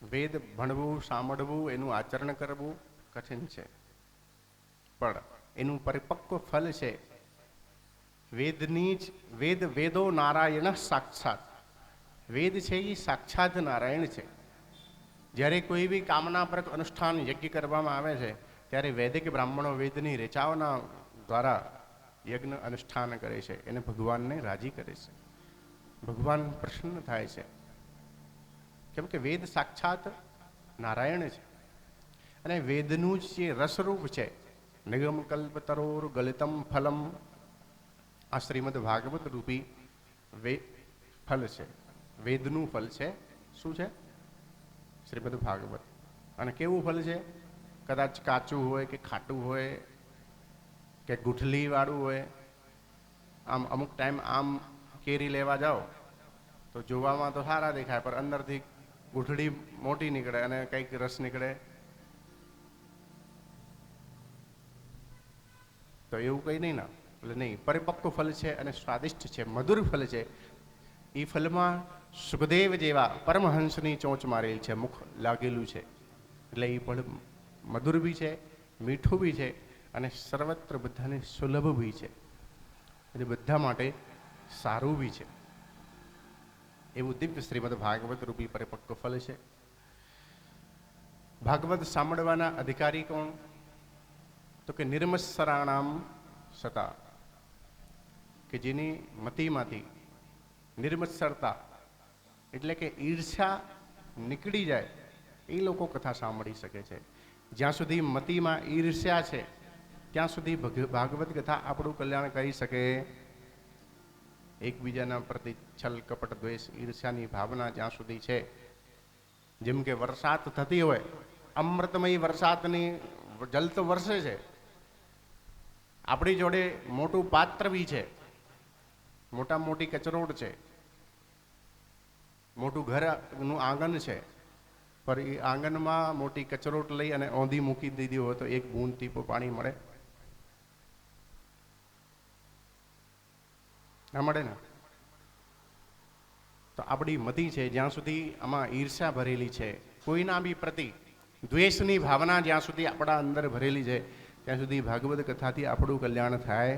S1: વેદ ભણવું, સાંભળવું, એનું આચરણ કરવું કઠિન છે, પણ એનું પરિપક્વ ફલ છે. વેદની જ વેદો નારાયણ સાક્ષાત. વેદ છે એ સાક્ષાત નારાયણ છે. જ્યારે કોઈ બી કામનાપરક અનુષ્ઠાન યજ્ઞ કરવામાં આવે છે ત્યારે વૈદિક બ્રાહ્મણો વેદની રચાવના દ્વારા યજ્ઞ અનુષ્ઠાન કરે છે. એને ભગવાનને રાજી કરે છે, ભગવાન પ્રસન્ન થાય છે. કેમ કે વેદ સાક્ષાત નારાયણ છે અને વેદનું જ જે રસરૂપ છે. નિગમ કલ્પતરોર ગલિતમ ફલમ. આ શ્રીમદ ભાગવત રૂપી ફલ છે, વેદનું ફલ છે. શું છે? શ્રીમદ ભાગવત. અને કેવું ફલ છે? કદાચ કાચું હોય કે ખાટું હોય કે ગુઠલી વાળું હોય. આમ અમુક ટાઈમ આમ કેરી લેવા જાઓ તો જોવામાં તો સારા દેખાય, પણ અંદરથી ગુઠડી મોટી નીકળે અને કંઈક રસ નીકળે. તો એવું કંઈ નહીં ના. એટલે નહીં, પરિપક્વ ફલ છે અને સ્વાદિષ્ટ છે, મધુર ફલ છે. એ ફલમાં સુખદેવ જેવા પરમહંસની ચોંચ મારેલી છે, મુખ લાગેલું છે. એટલે એ ફળ મધુર બી છે, મીઠું બી છે અને સર્વત્ર બધાને સુલભ બી છે. એટલે બધા માટે સારું બી છે. એવું દિવ્ય શ્રીમદ ભાગવત રૂપી પરિપક્વ ફલ છે. ભાગવત સાંભળવાના અધિકારી કોણ? તો કે નિર્મત્સરાણામ સતા, કે જેની મતિમાંથી નિર્મત્સરતા એટલે કે ઈર્ષ્યા નીકળી જાય એ લોકો કથા સાંભળી શકે છે. જ્યાં સુધી મતિમાં ઈર્ષ્યા છે ત્યાં સુધી ભાગવત કથા આપણું કલ્યાણ કરી શકે. એકબીજાના પ્રતિ છલ, કપટ, દ્વેષ, ઈર્ષ્યાની ભાવના જ્યાં સુધી છે, જેમ કે વરસાદ થતી હોય, અમૃતમય વરસાદની જલ તો વરસે છે, આપણી જોડે મોટું પાત્ર બી છે, મોટા મોટી કચરોડ છે, મોટું ઘરનું આંગણ છે, પર એ આંગણમાં મોટી કચરોટ લઈ અને ઓંધી મૂકી દીધી હોય તો એક બૂંદ ટીપો પાણી મળે? ના મળે ને. તો આપણી મતિ છે જ્યાં સુધી આમાં ઈર્ષ્યા ભરેલી છે, કોઈના બી પ્રતિ દ્વેષની ભાવના જ્યાં સુધી આપણા અંદર ભરેલી છે ત્યાં સુધી ભાગવત કથાથી આપણું કલ્યાણ થાય.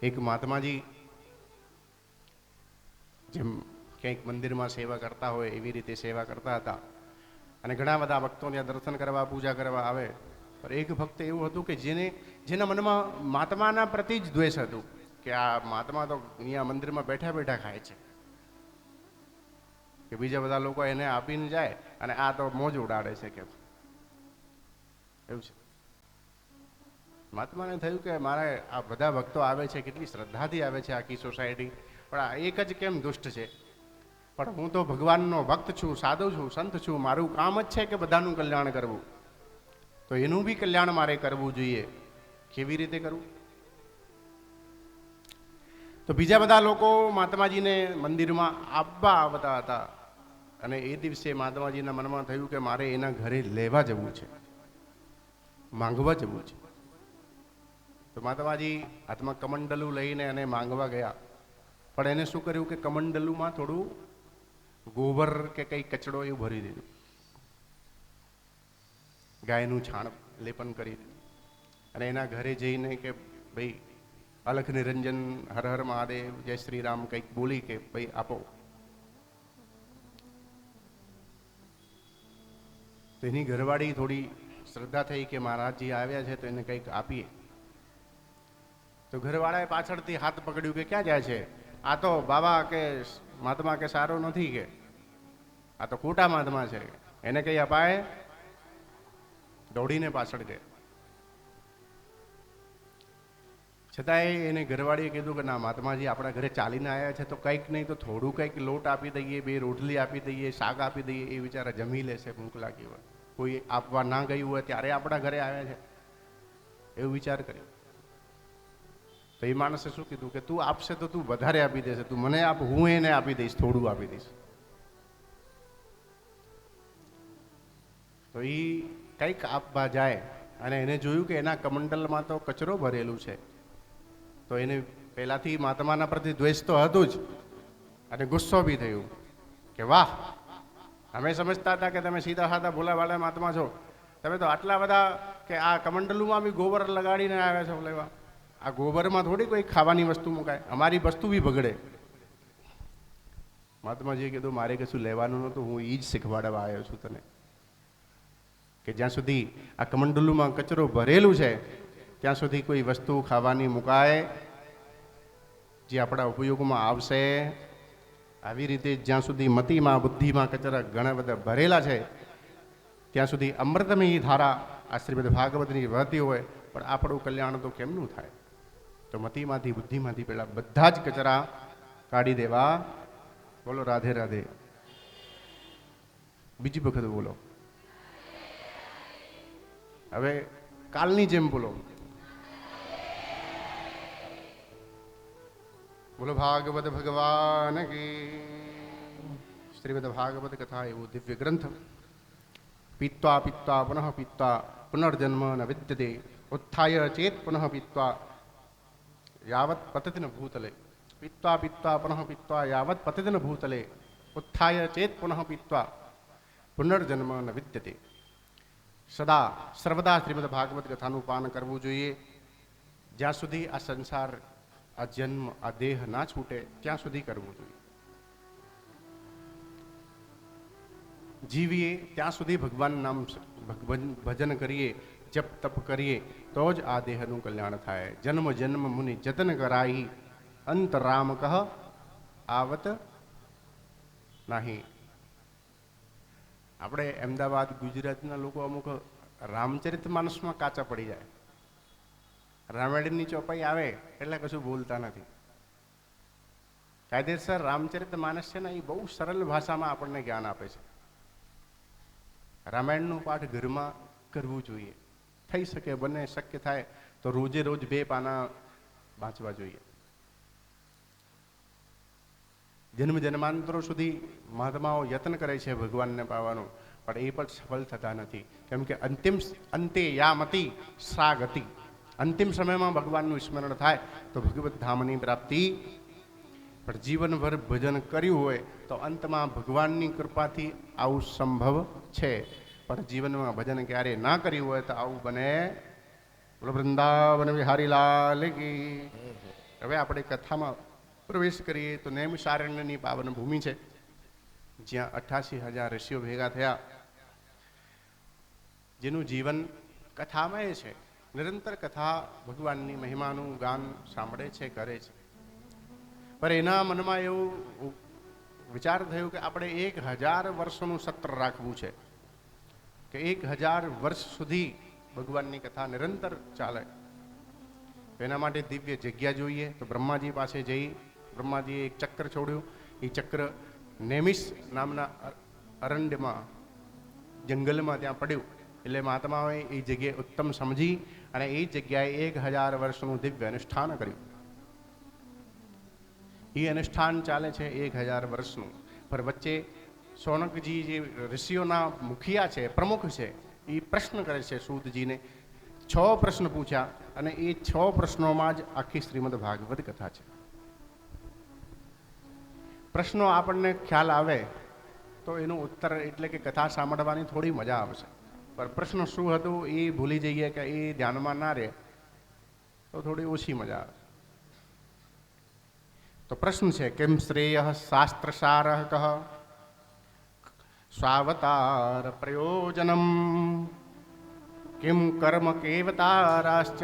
S1: એક મહાત્માજી જેમ ક્યાંક મંદિરમાં સેવા કરતા હોય એવી રીતે સેવા કરતા હતા અને ઘણા બધા ભક્તો ત્યાં દર્શન કરવા, પૂજા કરવા આવે. પણ એક ભક્ત એવું હતું કે જેના મનમાં મહાત્માના પ્રતિ જ દ્વેષ હતું કે આ મહાત્મા તો અહીંયા મંદિરમાં બેઠા બેઠા ખાય છે, કે બીજા બધા લોકો એને આપીને જાય અને આ તો મોજ ઉડાડે છે. કે એવું છે. મહાત્માને થયું કે મારે આ બધા ભક્તો આવે છે, કેટલી શ્રદ્ધાથી આવે છે આખી સોસાયટી, પણ આ એક જ કેમ દુષ્ટ છે? પણ હું તો ભગવાનનો ભક્ત છું, સાધુ છું, સંત છું, મારું કામ જ છે કે બધાનું કલ્યાણ કરવું, તો એનું બી કલ્યાણ મારે કરવું જોઈએ. કેવી રીતે કરવું? તો બીજા બધા લોકો મહાત્માજીને મંદિરમાં આવવા આવતા હતા અને એ દિવસે મહાત્માજીના મનમાં થયું કે મારે એના ઘરે લેવા જવું છે, માંગવા જવું છે. તો મહાત્માજી હાથમાં કમંડલું લઈને એને માંગવા ગયા, પણ એને શું કર્યું કે કમંડલુમાં થોડું ગોબર કે કંઈ કચડો એવું ભરી દીધું, ગાયનું છાણ લેપન કરી દીધું, અને એના ઘરે જઈને કે ભાઈ અલખ નિરંજન, હર હર મહાદેવ, જય શ્રી રામ કંઈક બોલી કે ભાઈ આપો. તો એની ઘરવાળી થોડી શ્રદ્ધા થઈ કે મહારાજજી આવ્યા છે તો એને કંઈક આપીએ. તો ઘરવાળાએ પાછળથી હાથ પકડ્યું કે ક્યાં જાય છે? આ તો બાબા કે મહાત્મા કે સારો નથી, કે આ તો ખોટા મહાત્મા છે, એને કંઈ અપાય? દોડીને પાછળ ગયા. છતાંય એને ઘરવાળીએ કીધું કે ના મહાત્માજી આપણા ઘરે ચાલીને આવ્યા છે તો કંઈક નહીં તો થોડું કંઈક લોટ આપી દઈએ, 2 રોટલી આપી દઈએ, શાક આપી દઈએ, એ બિચારા જમી લેશે ભૂખ લાગી હોય. કોઈ આપવા ના ગયું હોય ત્યારે આપણા ઘરે આવ્યા છે, એવું વિચાર કર્યો. તો એ માણસે શું કીધું કે તું આપશે તો તું વધારે આપી દેશે, તું મને આપ, હું એને આપી દઈશ, થોડું આપી દઈશ. તો એ કંઈક આપવા જાય અને એને જોયું કે એના કમંડલમાં તો કચરો ભરેલું છે. તો એને પહેલાથી મહાત્માના પ્રતિ દ્વેષ તો હતું જ, અને ગુસ્સો બી થયું કે વાહ, અમે સમજતા હતા કે તમે સીધા સાધા ભોલાવાળા મહાત્મા છો, તમે તો આટલા બધા કે આ કમંડલુમાં બી ગોબર લગાડીને આવ્યા છો લેવા. આ ગોબરમાં થોડી કોઈ ખાવાની વસ્તુ મુકાય, અમારી વસ્તુ બી બગડે. મહાત્માજીએ કીધું મારે કશું લેવાનું નહોતું, હું એ જ શીખવાડવા આવ્યો છું તને, કે જ્યાં સુધી આ કમંડલુમાં કચરો ભરેલું છે ત્યાં સુધી કોઈ વસ્તુ ખાવાની મુકાય જે આપણા ઉપયોગમાં આવશે. આવી રીતે જ્યાં સુધી મતિમાં, બુદ્ધિમાં કચરા ઘણા બધા ભરેલા છે ત્યાં સુધી અમૃતમય ધારા આ શ્રીમદ ભાગવતની વહતી હોય, પણ આપણું કલ્યાણ તો કેમનું થાય? તો મતિમાંથી, બુદ્ધિમાંથી પેલા બધા જ કચરા કાઢી દેવા. બોલો રાધે રાધે. બીજી વખત બોલો. હવે કાલની જેમ બોલો. બોલો ભાગવત ભગવાન કી. શ્રીમદ ભાગવત કથા એવું દિવ્ય ગ્રંથ. પીત્વા પીત્વા પુનઃ પીત્વા પુનર્જન્મ ન વિદ્યતે, ઉત્થાય ચેત પુનઃ પીત્વા યાવત પતતિ ન ભૂતલે. પીત્વા પીત્વા પુનઃ પીત્વા યાવત પતતિ ન ભૂતલે, ઉત્થાય ચેત પુનઃ પીત્વા પુનર્જન્મ ન વિદ્યતે. સદા સર્વદા શ્રીમદ ભાગવત કથાનું પાન કરવું જોઈએ. જ્યાં સુધી આ સંસાર, આ જન્મ, આ દેહ ના છૂટે ત્યાં સુધી કરવું જોઈએ. જીવીએ ત્યાં સુધી ભગવાન નામ ભજન કરીએ, જપ તપ કરીએ તો જ આ દેહનું કલ્યાણ થાય. જન્મ જન્મ મુનિ જતન કરાઈ, અંત રામ કહ આવત નહીં. આપણે અમદાવાદ, ગુજરાતના લોકો અમુક રામચરિત માનસમાં કાચા પડી જાય. રામાયણની ચોપાઈ આવે એટલે કશું બોલતા નથી. કાયદેસર રામચરિત માનસ છે ને એ બહુ સરળ ભાષામાં આપણને જ્ઞાન આપે છે. રામાયણનું પાઠ ઘરમાં કરવું જોઈએ. થઈ શકે, બને શક્ય થાય તો રોજે રોજ 2 પાના વાંચવા જોઈએ. જન્મ જન્માંતરો સુધી મહાત્માઓ યત્ન કરે છે ભગવાનને પાવાનું, પણ એ પણ સફળ થતા નથી. કેમ કે અંતે યા મતિ સા ગતિ. અંતિમ સમયમાં ભગવાનનું સ્મરણ થાય તો ભગવત ધામની પ્રાપ્તિ. પણ જીવનભર ભજન કર્યું હોય તો અંતમાં ભગવાનની કૃપાથી આવું સંભવ છે. પણ જીવનમાં ભજન ક્યારે ના કર્યું હોય તો આવું બને. બોલો વૃંદાવન વિહારી લાલ કી. હવે આપણે કથામાં પ્રવેશ કરીએ તો નૈમિષારણ્યની પાવન ભૂમિ છે, જ્યાં 88,000 ઋષિઓ ભેગા થયા, જેનું જીવન કથામય છે. નિરંતર કથા ભગવાનની મહિમાનું ગાન સાંભળે છે, કરે છે. પણ એના મનમાં એવું વિચાર થયો કે આપણે 1000 વર્ષનું સત્ર રાખવું છે, કે 1000 વર્ષ સુધી ભગવાનની કથા નિરંતર ચાલે. એના માટે દિવ્ય જગ્યા જોઈએ. તો બ્રહ્માજી પાસે જઈ બ્રહ્માજીએ એક ચક્ર છોડ્યું. એ ચક્ર નેમિષ નામના અરણ્યમાં, જંગલમાં ત્યાં પડ્યું. એટલે મહાત્માઓએ એ જગ્યાએ ઉત્તમ સમજી અને એ જગ્યાએ 1000 વર્ષનું દિવ્ય અનુષ્ઠાન કર્યું. એ અનુષ્ઠાન ચાલે છે 1000 વર્ષનું. પર વચ્ચે સોનકજી જે ઋષિઓના મુખિયા છે, પ્રમુખ છે, એ પ્રશ્ન કરે છે સૂતજીને, છ પ્રશ્ન પૂછ્યા અને એ 6 પ્રશ્નોમાં જ આખી શ્રીમદ ભાગવત કથા છે. પ્રશ્નો આપણને ખ્યાલ આવે તો એનો ઉત્તર એટલે કે કથા સાંભળવાની થોડી મજા આવશે, પણ પ્રશ્ન શું હતું એ ભૂલી જઈએ કે એ ધ્યાનમાં ના રહે તો થોડી ઓછી મજા આવે. તો પ્રશ્ન છે કેમ શ્રેય શાસ્ત્ર સાર કહ સ્વાવતાર પ્રયોજનમ કિમ કર્મ કેવતારાશ્ચ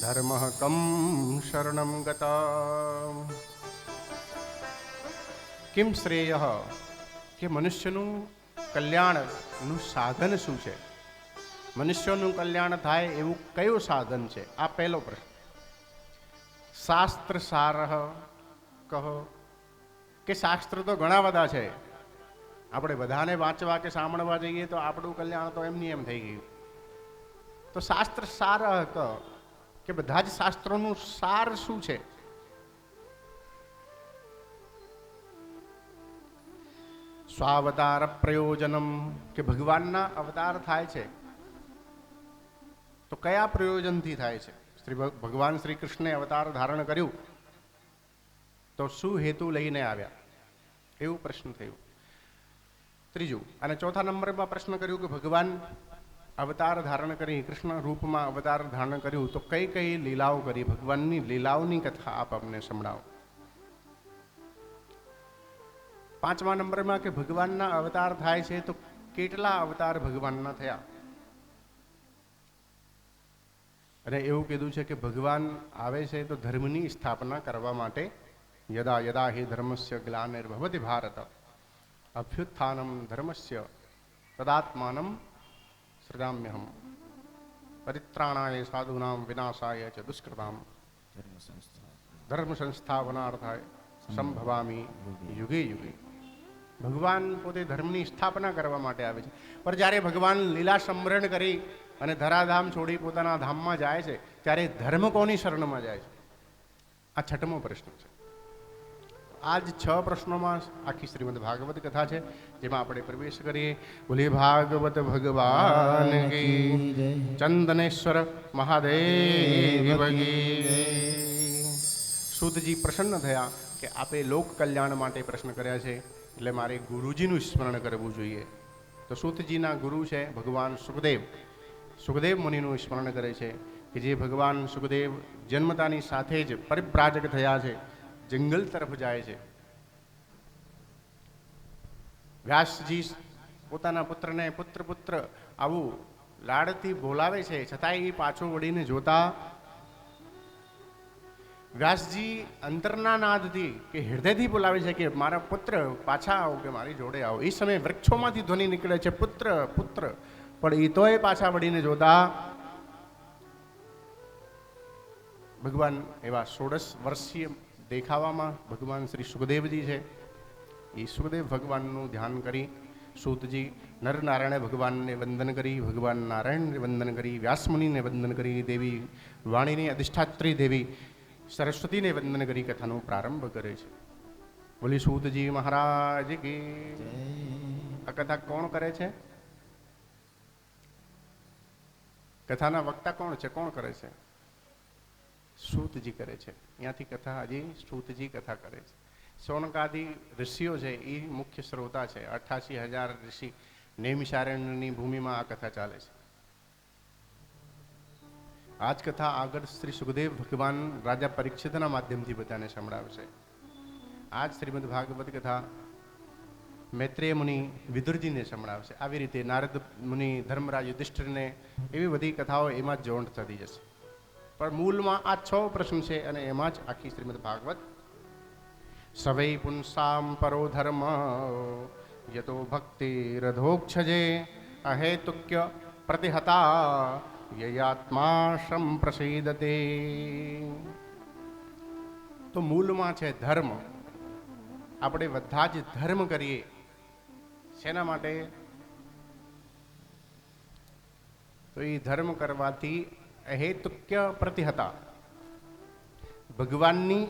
S1: ધર્મ કમ શરણમ ગત. કિમ શ્રેય કે મનુષ્યનું કલ્યાણનું સાધન શું છે, મનુષ્યનું કલ્યાણ થાય એવું કયું સાધન છે, આ પહેલો પ્રશ્ન. શાસ્ત્ર સાર કહો કે શાસ્ત્ર તો ઘણા બધા છે, આપણે બધાને વાંચવા કે સાંભળવા જઈએ તો આપણું કલ્યાણ તો એમની એમ થઈ ગયું. તો શાસ્ત્ર સાર કહો કે બધા જ શાસ્ત્રોનું સાર શું છે. સ્વાવતાર પ્રયોજનમ કે ભગવાનના અવતાર થાય છે તો કયા પ્રયોજનથી થાય છે. ભગવાન શ્રી કૃષ્ણે અવતાર ધારણ કર્યું તો શું હેતુ લઈને આવ્યા, એવું પ્રશ્ન થયું. ત્રીજું અને ચોથા નંબરમાં પ્રશ્ન કર્યું કે ભગવાન અવતાર ધારણ કરી, કૃષ્ણ રૂપમાં અવતાર ધારણ કર્યું તો કઈ કઈ લીલાઓ કરી, ભગવાનની લીલાઓની કથા આપ અમને સંભળાવો. પાંચમા નંબરમાં કે ભગવાનના અવતાર થાય છે તો કેટલા અવતાર ભગવાનના થયા, અને એવું કીધું છે કે ભગવાન આવે છે તો ધર્મની સ્થાપના કરવા માટે. યદા યદા હિ ધર્મસ્ય ગ્લાનિર્ભવતિ ભારત અભ્યુત્થાનમ ધર્મસ્ય તદાત્માનમ સૃજામ્યહમ પરિત્રાણાય સાધુનામ વિનાશાય ચ દુષ્કૃતામ ધર્મ સંસ્થાપનાર્થાય સંભવામી યુગે યુગે. ભગવાન પોતે ધર્મની સ્થાપના કરવા માટે આવે છે, પણ જ્યારે ભગવાન લીલા સમરણ કરી અને ધરાધામ છોડી પોતાના ધામમાં જાય છે ત્યારે ધર્મ કોની શરણમાં જાય છે, આ છઠ્ઠમો પ્રશ્ન છે. આ જ 6 પ્રશ્નોમાં આખી શ્રીમદ ભાગવત કથા છે, જેમાં આપણે પ્રવેશ કરીએ. બોલીએ ભાગવત ભગવાન કી, ચંદનેશ્વર મહાદેવ કી. સૂતજી પ્રસન્ન થયા કે આપે લોક કલ્યાણ માટે પ્રશ્ન કર્યા છે, એટલે મારે ગુરુજીનું સ્મરણ કરવું જોઈએ. તો સૂતજીના ગુરુ છે ભગવાન સુખદેવ. સુખદેવ મુનિનું સ્મરણ કરે છે કે જે ભગવાન સુખદેવ જન્મતાની સાથે જ પરિવ્રાજક થયા છે, જંગલ તરફ જાય છે. વ્યાસજી પોતાના પુત્રને પુત્ર પુત્ર આવું લાડથી બોલાવે છે, છતાંય એ પાછો વળીને જોતા વ્યાસજી અંતરના નાદથી કે હૃદયથી બોલાવે છે કે મારા પુત્ર પાછા આવો, કે મારી જોડે આવો. એ સમયે વૃક્ષોમાંથી ધ્વનિ નીકળે છે પુત્ર પુત્ર, પણ એ તોય પાછા વળીને જોતા ભગવાન એવા 16 વર્ષીય દેખાવામાં ભગવાન શ્રી સુખદેવજી છે. એ સુખદેવ ભગવાનનું ધ્યાન કરી સૂતજી નરનારાયણે ભગવાનને વંદન કરી, ભગવાન નારાયણને વંદન કરી, વ્યાસમુનિને વંદન કરી, દેવી વાણીની અધિષ્ઠાત્રી દેવી સરસ્વતીને વંદન કરી કથાનો પ્રારંભ કરે છે. બોલી સૂતજી મહારાજ કી. આ કથા કોણ કરે છે? કથાના વક્તા કોણ છે, કોણ કરે છે? સૂતજી કરે છે. અહીંયાથી કથા હજી સૂતજી કથા કરે છે. શૌનકાદિ ઋષિઓ છે એ મુખ્ય શ્રોતા છે. 88,000 ઋષિ નૈમિષારણ્યની ભૂમિમાં આ કથા ચાલે છે. આ જ કથા આગળ શ્રી સુખદેવ ભગવાન રાજા પરીક્ષિતના માધ્યમથી બધાને સંભળાવશે. આ જ શ્રીમદ ભાગવત કથા મૈત્રેય મુનિ વિદુરજીને સંભળાવશે. આવી રીતે નારદ મુનિ ધર્મરાજ યુધિષ્ઠિરને એવી બધી કથાઓ એમાં જ જોઈન્ટ થતી જશે. પણ મૂળમાં આ 6 પ્રશ્ન છે અને એમાં જ આખી શ્રીમદ ભાગવત. સવૈ પુંસામ પરો ધર્મ યતો ભક્તિ રધોક્ષજે અહેતુક્ય પ્રતિહતા યયાત્મા સંપ્રસીદતે. તો મૂળમાં છે ધર્મ. આપણે બધા જ ધર્મ કરીએ. શેના માટે? તો એ ધર્મ કરવાથી અહેતુક્ય પ્રતિહતા, ભગવાનની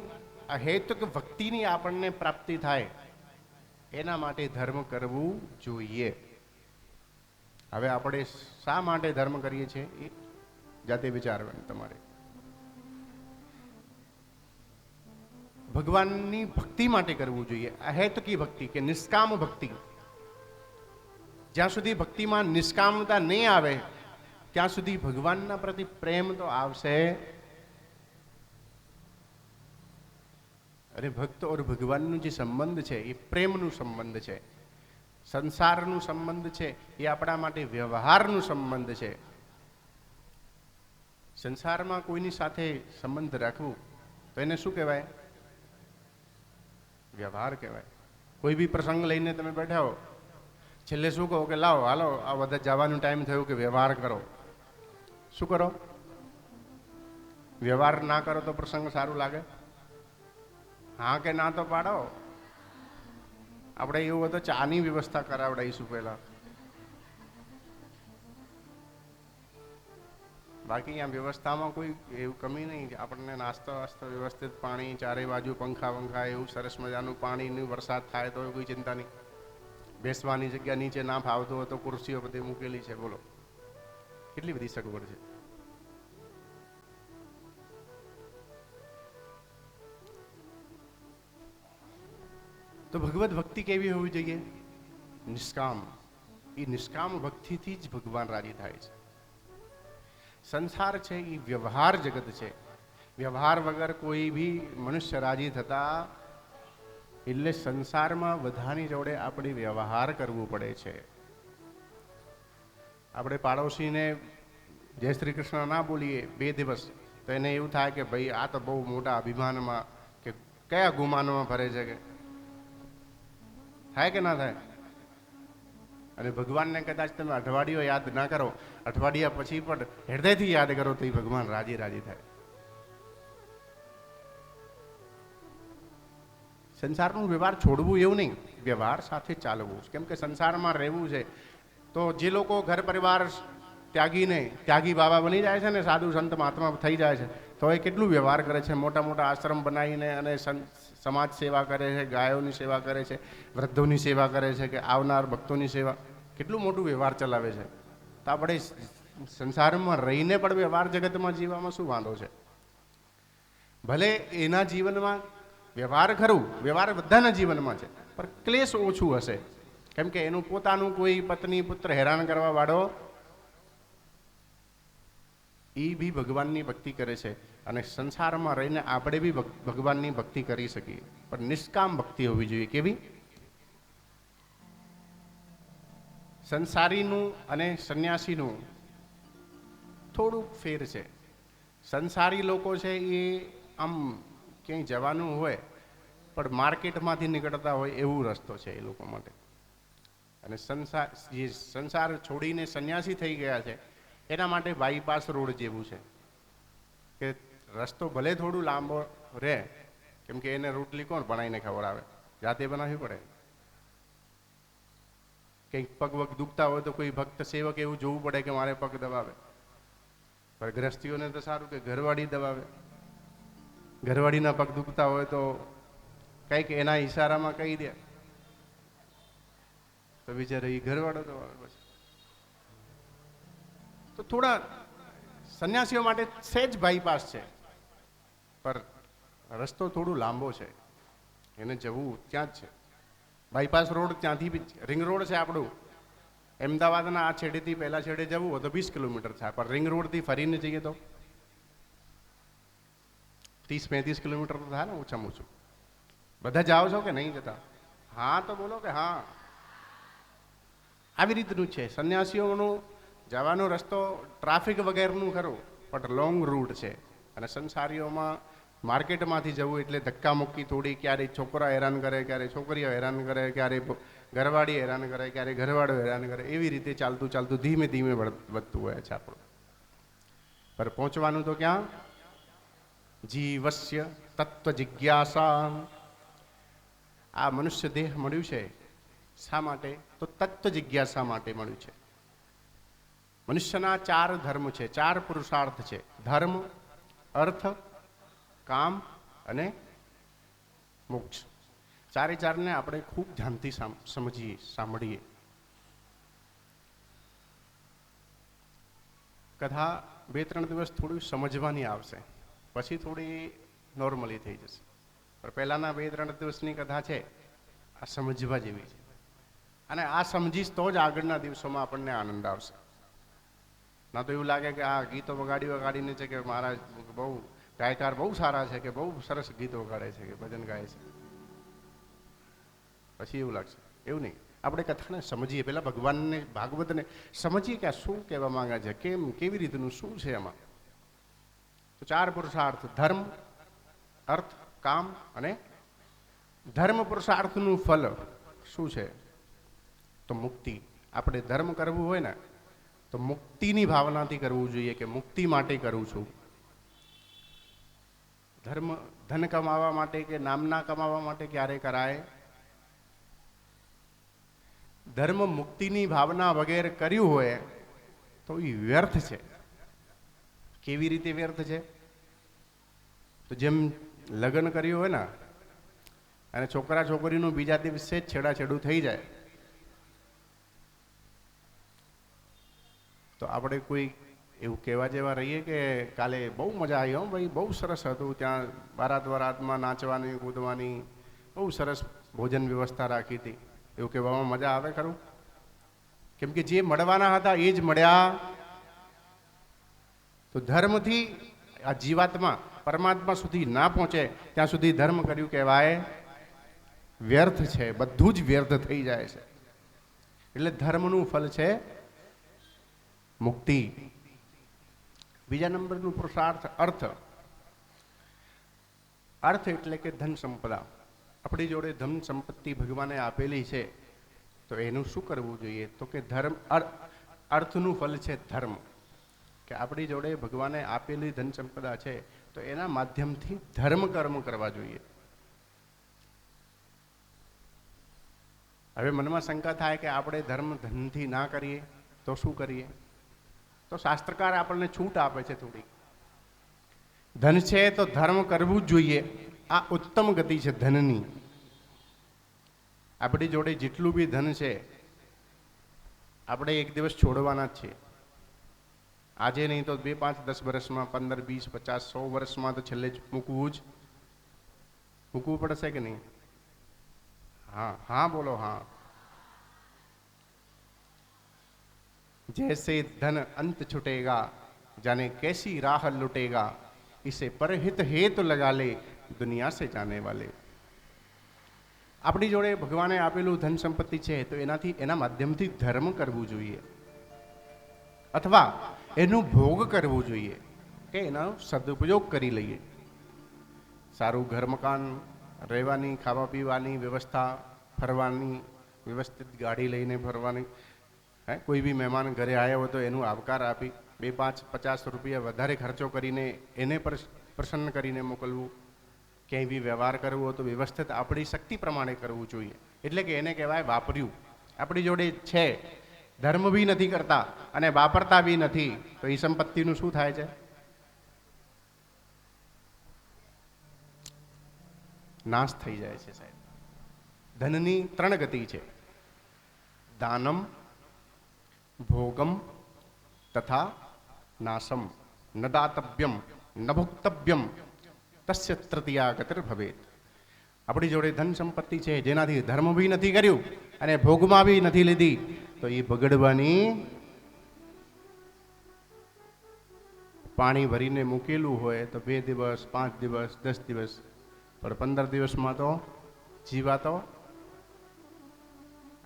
S1: અહેતુક ભક્તિની આપણને પ્રાપ્તિ થાય, એના માટે ધર્મ કરવું જોઈએ. હવે આપણે શા માટે ધર્મ કરીએ છીએ એ જાતે વિચારવાનું તમારે. ભગવાનની ભક્તિ માટે કરવું જોઈએ, અહેતુકી ભક્તિ કે નિષ્કામ ભક્તિ. જ્યાં સુધી ભક્તિમાં નિષ્કામતા નહીં આવે ત્યાં સુધી ભગવાનના પ્રતિ પ્રેમ તો આવશે. અને ભક્ત ઓર ભગવાનનું જે સંબંધ છે એ પ્રેમનું સંબંધ છે. સંસારનું સંબંધ છે એ આપણા માટે વ્યવહારનું સંબંધ છે. સંસારમાં કોઈની સાથે સંબંધ રાખવું તો એને શું કહેવાય? વ્યવહાર કહેવાય. કોઈ બી પ્રસંગ લઈને તમે બેઠા હો, છેલ્લે શું કહો કે લાવો હાલો આ બધા જવાનું ટાઈમ થયું કે વ્યવહાર કરો. શું કરો? વ્યવહાર ના કરો તો પ્રસંગ સારું લાગે? હા કે ના તો પાડો. આપણે એવું હોય તો ચાની વ્યવસ્થા કરાવડાવીશું પહેલા. બાકી અહીંયા વ્યવસ્થામાં કોઈ એવું કમી નહીં. આપણને નાસ્તો વાસ્તો વ્યવસ્થિત, પાણી ચારે બાજુ, પંખા વંખા એવું સરસ મજાનું પાણીનું, વરસાદ થાય તો કોઈ ચિંતા નહીં. બેસવાની જગ્યા નીચે ના ફાવતું હોય તો ખુરશીઓ બધી મૂકેલી છે. બોલો કેટલી બધી સગવડ છે. તો ભગવત ભક્તિ કેવી હોવી જોઈએ? નિષ્કામ. એ નિષ્કામ ભક્તિથી જ ભગવાન રાજી થાય છે. સંસાર છે એ વ્યવહાર જગત છે. વ્યવહાર વગર કોઈ બી મનુષ્ય રાજી થતા, એટલે સંસારમાં બધાની જોડે આપણે વ્યવહાર કરવું પડે છે. આપણે પાડોશીને જય શ્રી કૃષ્ણ ના બોલીએ 2 દિવસ તો એને એવું થાય કે ભાઈ આ તો બહુ મોટા અભિમાનમાં કે કયા ગુમાનમાં ફરે છે. કે થાય કે ના થાય? અને ભગવાનને કદાચ તમે અઠવાડિયો યાદ ના કરો, અઠવાડિયા પછી પણ હૃદયથી યાદ કરો તો એ ભગવાન રાજી થાય. સંસારનું વ્યવહાર છોડવું એવું નહીં, વ્યવહાર સાથે ચાલવું. કેમ કે સંસારમાં રહેવું છે તો જે લોકો ઘર પરિવાર ત્યાગીને ત્યાગી બાબા બની જાય છે ને, સાધુ સંત મહાત્મા થઈ જાય છે, તો એ કેટલું વ્યવહાર કરે છે. મોટા મોટા આશ્રમ બનાવીને અને સમાજ સેવા કરે છે, ગાયોની સેવા કરે છે, વૃદ્ધોની સેવા કરે છે, કે આવનાર ભક્તોની સેવા, કેટલું મોટું વ્યવહાર ચલાવે છે. તો આપણે સંસારમાં રહીને પણ વ્યવહાર જગતમાં જીવવામાં શું વાંધો છે? ભલે એના જીવનમાં વ્યવહાર ખરું, વ્યવહાર બધાના જીવનમાં છે, પણ ક્લેશ ઓછું હશે. કેમ કે એનું પોતાનું કોઈ પત્ની પુત્ર હેરાન કરવા વાળો એ બી ભગવાનની ભક્તિ કરે છે. અને સંસારમાં રહીને આપણે બી ભગવાનની ભક્તિ કરી શકીએ, પણ નિષ્કામ ભક્તિ હોવી જોઈએ. કેવી? સંસારીનું અને સંન્યાસીનું થોડું ફેર છે. સંસારી લોકો છે એ આમ ક્યાંય જવાનું હોય પણ માર્કેટમાંથી નીકળતા હોય એવું રસ્તો છે એ લોકો માટે. અને સંસાર છોડીને સંન્યાસી થઈ ગયા છે એના માટે બાયપાસ રોડ જેવું છે કે રસ્તો ભલે થોડું લાંબો રહે, કેમ કે એને રોટલી કોણ બનાવીને ખવડાવે? જાતે બનાવવી પડે. કંઈક પગ વગ દુખતા હોય તો કોઈ ભક્ત સેવક એવું જોવું પડે કે મારે પગ દબાવે. પણ ગ્રસ્તીઓને તો સારું કે ઘરવાળી દબાવે. ઘરવાળીના પગ દુખતા હોય તો કંઈક એના ઈશારામાં કહી દે તો બિચારો એ ઘરવાળો દબાવે. પછી તો થોડા સંન્યાસીઓ માટે સહેજ બાયપાસ છે, પર રસ્તો થોડું લાંબો છે, એને જવું ત્યાં જ છે. બાયપાસ રોડ ત્યાંથી બી રિંગ રોડ છે આપણું. અમદાવાદના આ છેડેથી પહેલા છેડે જવું હોય તો 20 કિલોમીટર થાય, પણ રિંગ રોડથી ફરીને જઈએ તો 30-35 કિલોમીટર તો થાય ને ઓછામાં ઓછું. બધા જાઓ છો કે નહીં જતા? હા તો બોલો કે હા. આવી રીતનું છે સંન્યાસીઓનું જવાનો રસ્તો. ટ્રાફિક વગેરેનું ખરું, પણ લોંગ રૂટ છે. અને સંસારીઓમાં માર્કેટમાંથી જવું એટલે ધક્કા મુક્કી થોડી, ક્યારેય છોકરા હેરાન કરે, ક્યારેય છોકરીઓ હેરાન કરે, ક્યારેય ઘરવાળી હેરાન કરે, ક્યારેય ઘરવાળો હેરાન કરે. એવી રીતે ચાલતું ચાલતું ધીમે ધીમે વધતું હોય છે આપણું. પર પહોંચવાનું તો ક્યાં? જીવસ્ય તત્વ જિજ્ઞાસા. આ મનુષ્ય દેહ મળ્યું છે શા માટે? તો તત્વ જિજ્ઞાસા માટે મળ્યું છે. મનુષ્યના 4 ધર્મ છે, 4 પુરુષાર્થ છે: ધર્મ, અર્થ, કામ અને મોક્ષ. 4ને આપણે ખૂબ ધ્યાનથી સમજીએ, સાંભળીએ. કથા 2-3 દિવસ થોડી સમજવાની આવશે, પછી થોડી નોર્મલી થઈ જશે. પણ પહેલાના 2-3 દિવસની કથા છે આ સમજવા જેવી છે, અને આ સમજીશ તો જ આગળના દિવસોમાં આપણને આનંદ આવશે. ના તો એવું લાગે કે આ ગીતો વગાડીને છે કે મારા બહુ ગાયકાર બહુ સારા છે, કે બહુ સરસ ગીતો વગાડે છે, કે ભજન ગાય છે, પછી એવું લાગશે. એવું નહીં, આપણે કથાને સમજીએ, પહેલાં ભગવાનને ભાગવતને સમજીએ કે આ શું કહેવા માંગે છે, કેવી રીતનું શું છે એમાં. તો 4 પુરુષાર્થ: ધર્મ, અર્થ, કામ અને ધર્મ પુરુષાર્થનું ફલ શું છે? તો મુક્તિ. આપણે ધર્મ કરવું હોય ને તો મુક્તિની ભાવનાથી કરવું જોઈએ, કે મુક્તિ માટે કરું છું. ધર્મ ધન કમાવા માટે કે નામના કમાવા માટે ક્યારે કરાય? ધર્મ મુક્તિની ભાવના વગેરે કર્યું હોય તો એ વ્યર્થ છે. કેવી રીતે વ્યર્થ છે? તો જેમ લગ્ન કર્યું હોય ને અને છોકરા છોકરીનું બીજા દિવસે જ છેડાછેડું થઈ જાય, તો આપણે કોઈ એવું કહેવા જેવા રહીએ કે કાલે બહુ મજા આવી, હો ભાઈ, બહુ સરસ હતું, ત્યાં બારાતમાં નાચવાની કૂદવાની બહુ સરસ ભોજન વ્યવસ્થા રાખી હતી, એવું કહેવામાં મજા આવે ખરું? કેમ કે જે મળવાના હતા એ જ મળ્યા. તો ધર્મથી આ જીવાત્મા પરમાત્મા સુધી ના પહોંચે ત્યાં સુધી ધર્મ કર્યું કહેવાય વ્યર્થ છે, બધું જ વ્યર્થ થઈ જાય છે. એટલે ધર્મનું ફલ છે મુક્તિ. બીજા નંબરનું પુરુષાર્થ અર્થ. અર્થ એટલે કે ધન સંપદા. આપણી જોડે ધન સંપત્તિ ભગવાને આપેલી છે, તો એનું શું કરવું જોઈએ? તો કે ધર્મ. અર્થનું ફલ છે ધર્મ, કે આપણી જોડે ભગવાને આપેલી ધન સંપદા છે તો એના માધ્યમથી ધર્મ કર્મ કરવા જોઈએ. હવે મનમાં શંકા થાય કે આપણે ધર્મ ધનથી ના કરીએ તો શું કરીએ? તો શાસ્ત્રકાર આપણને છૂટ આપે છે થોડી. ધન છે તો ધર્મ કરવું જ જોઈએ, આ ઉત્તમ ગતિ છે ધનની. આપણી જોડે જેટલું બી ધન છે આપણે એક દિવસ છોડવાના જ છે. આજે નહીં તો 2, 5, 10 વર્ષમાં, 15, 20, 50, 100 વર્ષમાં તો છેલ્લે જ મૂકવું પડશે કે નહીં? हाँ हाँ बोलो हाँ. जैसे धन अंत छुटेगा जाने कैसी राह लुटेगा, इसे परहित हेतु लगा ले दुनिया से जाने वाले. આપણી જોડે ભગવાને આપેલું ધન સંપત્તિ છે તો એના માધ્યમથી ધર્મ કરવું જોઈએ, અથવા એનું ભોગ કરવું જોઈએ, કે એનો સદુપયોગ કરી લઈએ. સારું ઘર મકાન, રહેવાની, ખાવા પીવાની વ્યવસ્થા, ફરવાની વ્યવસ્થિત ગાડી લઈને ફરવાની, કોઈ બી મહેમાન ઘરે આવ્યા હોય તો એનું આવકાર આપી 2, 5, 50 રૂપિયા વધારે ખર્ચો કરીને એને પ્રસન્ન કરીને મોકલવું. ક્યાંય બી વ્યવહાર કરવો હોય તો વ્યવસ્થિત આપણી શક્તિ પ્રમાણે કરવું જોઈએ. એટલે કે એને કહેવાય વાપર્યું. આપણી જોડે છે, ધર્મ બી નથી કરતા અને વાપરતા બી નથી, તો એ સંપત્તિનું શું થાય છે? નાશ થઈ જાય છે સાહેબ. ધનની 3 ગતિ છે: દાનમ, ભોગમ તથા નાશમ. ન દાતવ્યમ ન ભોક્તવ્યમ તસ્ય તૃતીયા ગતિર ભવેત. આપણી જોડે ધન સંપત્તિ છે જેનાથી ધર્મ બી નથી કર્યું અને ભોગમાં બી નથી લીધી, તો એ બગડવાની. પાણી ભરીને મૂકેલું હોય તો 2 દિવસ, 5 દિવસ, 10 દિવસ, પણ 15 દિવસમાં તો જીવાતો.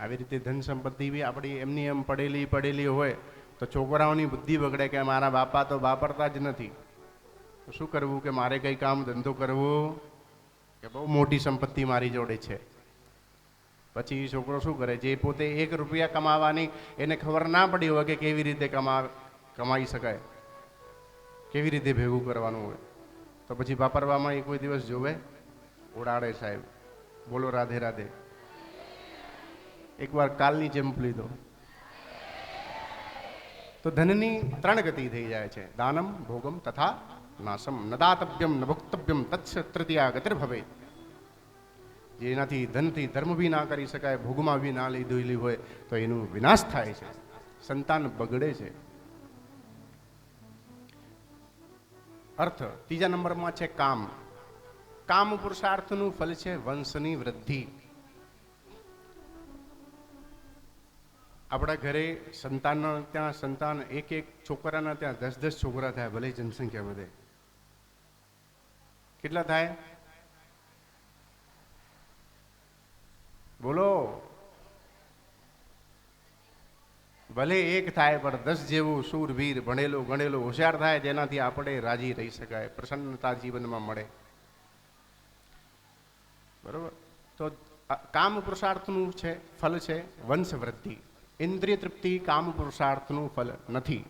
S1: આવી રીતે ધન સંપત્તિ બી આપણી એમની એમ પડેલી હોય તો છોકરાઓની બુદ્ધિ બગડે કે મારા બાપા તો વાપરતા જ નથી, તો શું કરવું? કે મારે કંઈ કામ ધંધો કરવો, કે બહુ મોટી સંપત્તિ મારી જોડે છે. પછી છોકરો શું કરે? જે પોતે 1 રૂપિયા કમાવાની એને ખબર ના પડી હોય કે કેવી રીતે કમાઈ શકાય, કેવી રીતે ભેગું કરવાનું હોય, તો પછી વાપરવામાં એ કોઈ દિવસ જોવે? ઉડાડે સાહેબ. બોલો રાધે રાધે. એકવાર કાલની જેમ લીધો. તો ધનની 3 ગતિ થઈ જાય છે: દાનમ, ભોગમ તથા નાશમ. ન દાતવ્યમ ન ભોક્તવ્યમ તત્સ્ય તૃતીયા ગતિર ભવેત. જેનાથી ધનથી ધર્મ બી ના કરી શકાય, ભોગમાં બી ના લીધેલી હોય તો એનું વિનાશ થાય છે, સંતાન બગડે છે. અર્થ. ત્રીજા નંબરમાં છે કામ. કામ પુરુષાર્થનું ફલ છે વંશની વૃદ્ધિ. આપણા ઘરે સંતાનના ત્યાં સંતાન એક છોકરાના ત્યાં 10 છોકરા થાય, ભલે જનસંખ્યા વધે. કેટલા થાય? બોલો. ભલે એક થાય પણ 10 જેવું શૂરવીર ભણેલો ગણેલો હોશિયાર થાય, જેનાથી આપણે રાજી રહી શકાય, પ્રસન્નતા જીવનમાં મળે. બરોબર. તો કામ પુરુષાર્થનું છે ફલ છે વંશ વૃદ્ધિ. ઇન્દ્રિય તૃપ્તિ કામ પુરુષાર્થનું ફલ નથી.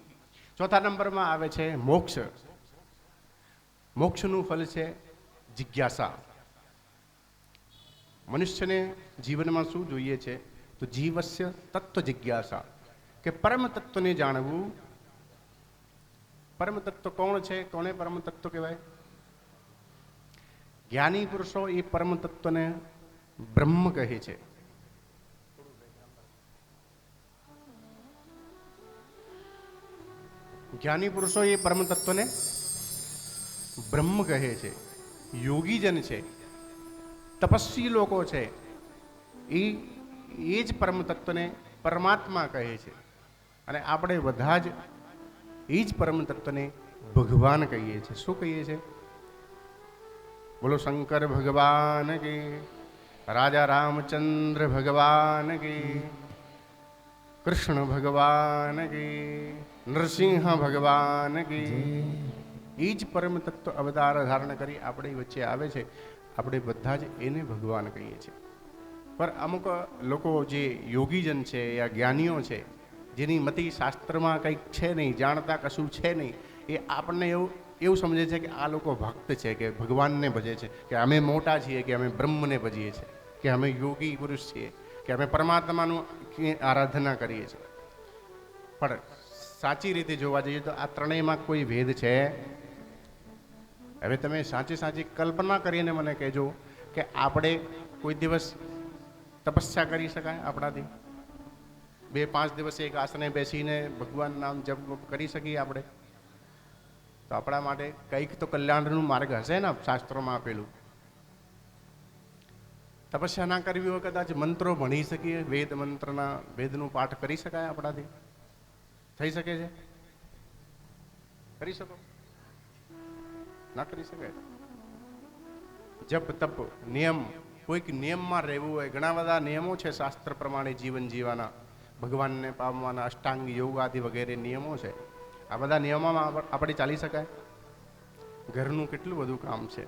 S1: ચોથા નંબરમાં આવે છે મોક્ષ. મોક્ષનું ફલ છે જિજ્ઞાસા. મનુષ્યને જીવનમાં શું જોઈએ છે? તો જીવસ્ય તત્વ જિજ્ઞાસા, કે પરમ તત્વને જાણવું. પરમ તત્વ કોણ છે? કોને પરમ તત્વ કહેવાય? જ્ઞાની પુરુષો એ પરમ તત્વને બ્રહ્મ કહે છે. જ્ઞાની પુરુષો એ પરમ તત્વને બ્રહ્મ કહે છે. યોગીજન છે, તપસ્વી લોકો છે, એ જ પરમ તત્વને પરમાત્મા કહે છે. અને આપણે બધા જ એ જ પરમ તત્વને ભગવાન કહીએ છીએ. શું કહીએ છીએ? બોલો શંકર ભગવાન કે, રાજા રામચંદ્ર ભગવાન કે, કૃષ્ણ ભગવાન કે, નરસિંહ ભગવાન કે. એ જ પરમ તત્વ અવતાર ધારણ કરી આપણી વચ્ચે આવે છે. આપણે બધા જ એને ભગવાન કહીએ છીએ. પર અમુક લોકો જે યોગીજન છે યા જ્ઞાનીઓ છે, જેની મતિ શાસ્ત્રમાં કંઈક છે નહીં, જાણતા કશું છે નહીં, એ આપણને એવું સમજે છે કે આ લોકો ભક્ત છે, કે ભગવાનને ભજે છે, કે અમે મોટા છીએ, કે અમે બ્રહ્મને ભજીએ છીએ, કે અમે યોગી પુરુષ છીએ, કે અમે પરમાત્માનું આરાધના કરીએ છીએ. પણ સાચી રીતે જોવા જઈએ તો આ ત્રણેયમાં કોઈ ભેદ છે. હવે તમે સાચી કલ્પના કરીને મને કહેજો કે આપણે કોઈ દિવસ તપસ્યા કરી શકાય આપણાથી? 2-5 દિવસ એક આસને બેસીને ભગવાન નામ જપ કરી શકીએ આપણે? તો આપણા માટે કંઈક તો કલ્યાણનું માર્ગ હશે ને શાસ્ત્રોમાં આપેલું. તપસ્યા ના કરવી હોય, કદાચ મંત્રો ભણી શકીએ, વેદનું પાઠ કરી શકાય આપણાથી? થઈ શકે છે? કરી શકો? ના કરી શકાય. જપ તપ નિયમ, કોઈક નિયમમાં રહેવું હોય. ઘણા બધા નિયમો છે શાસ્ત્ર પ્રમાણે જીવન જીવવાના, ભગવાનને પામવાના, અષ્ટાંગ યોગ આદિ વગેરે નિયમો છે. આ બધા નિયમોમાં આપણે ચાલી શકાય? ઘરનું કેટલું બધું કામ છે.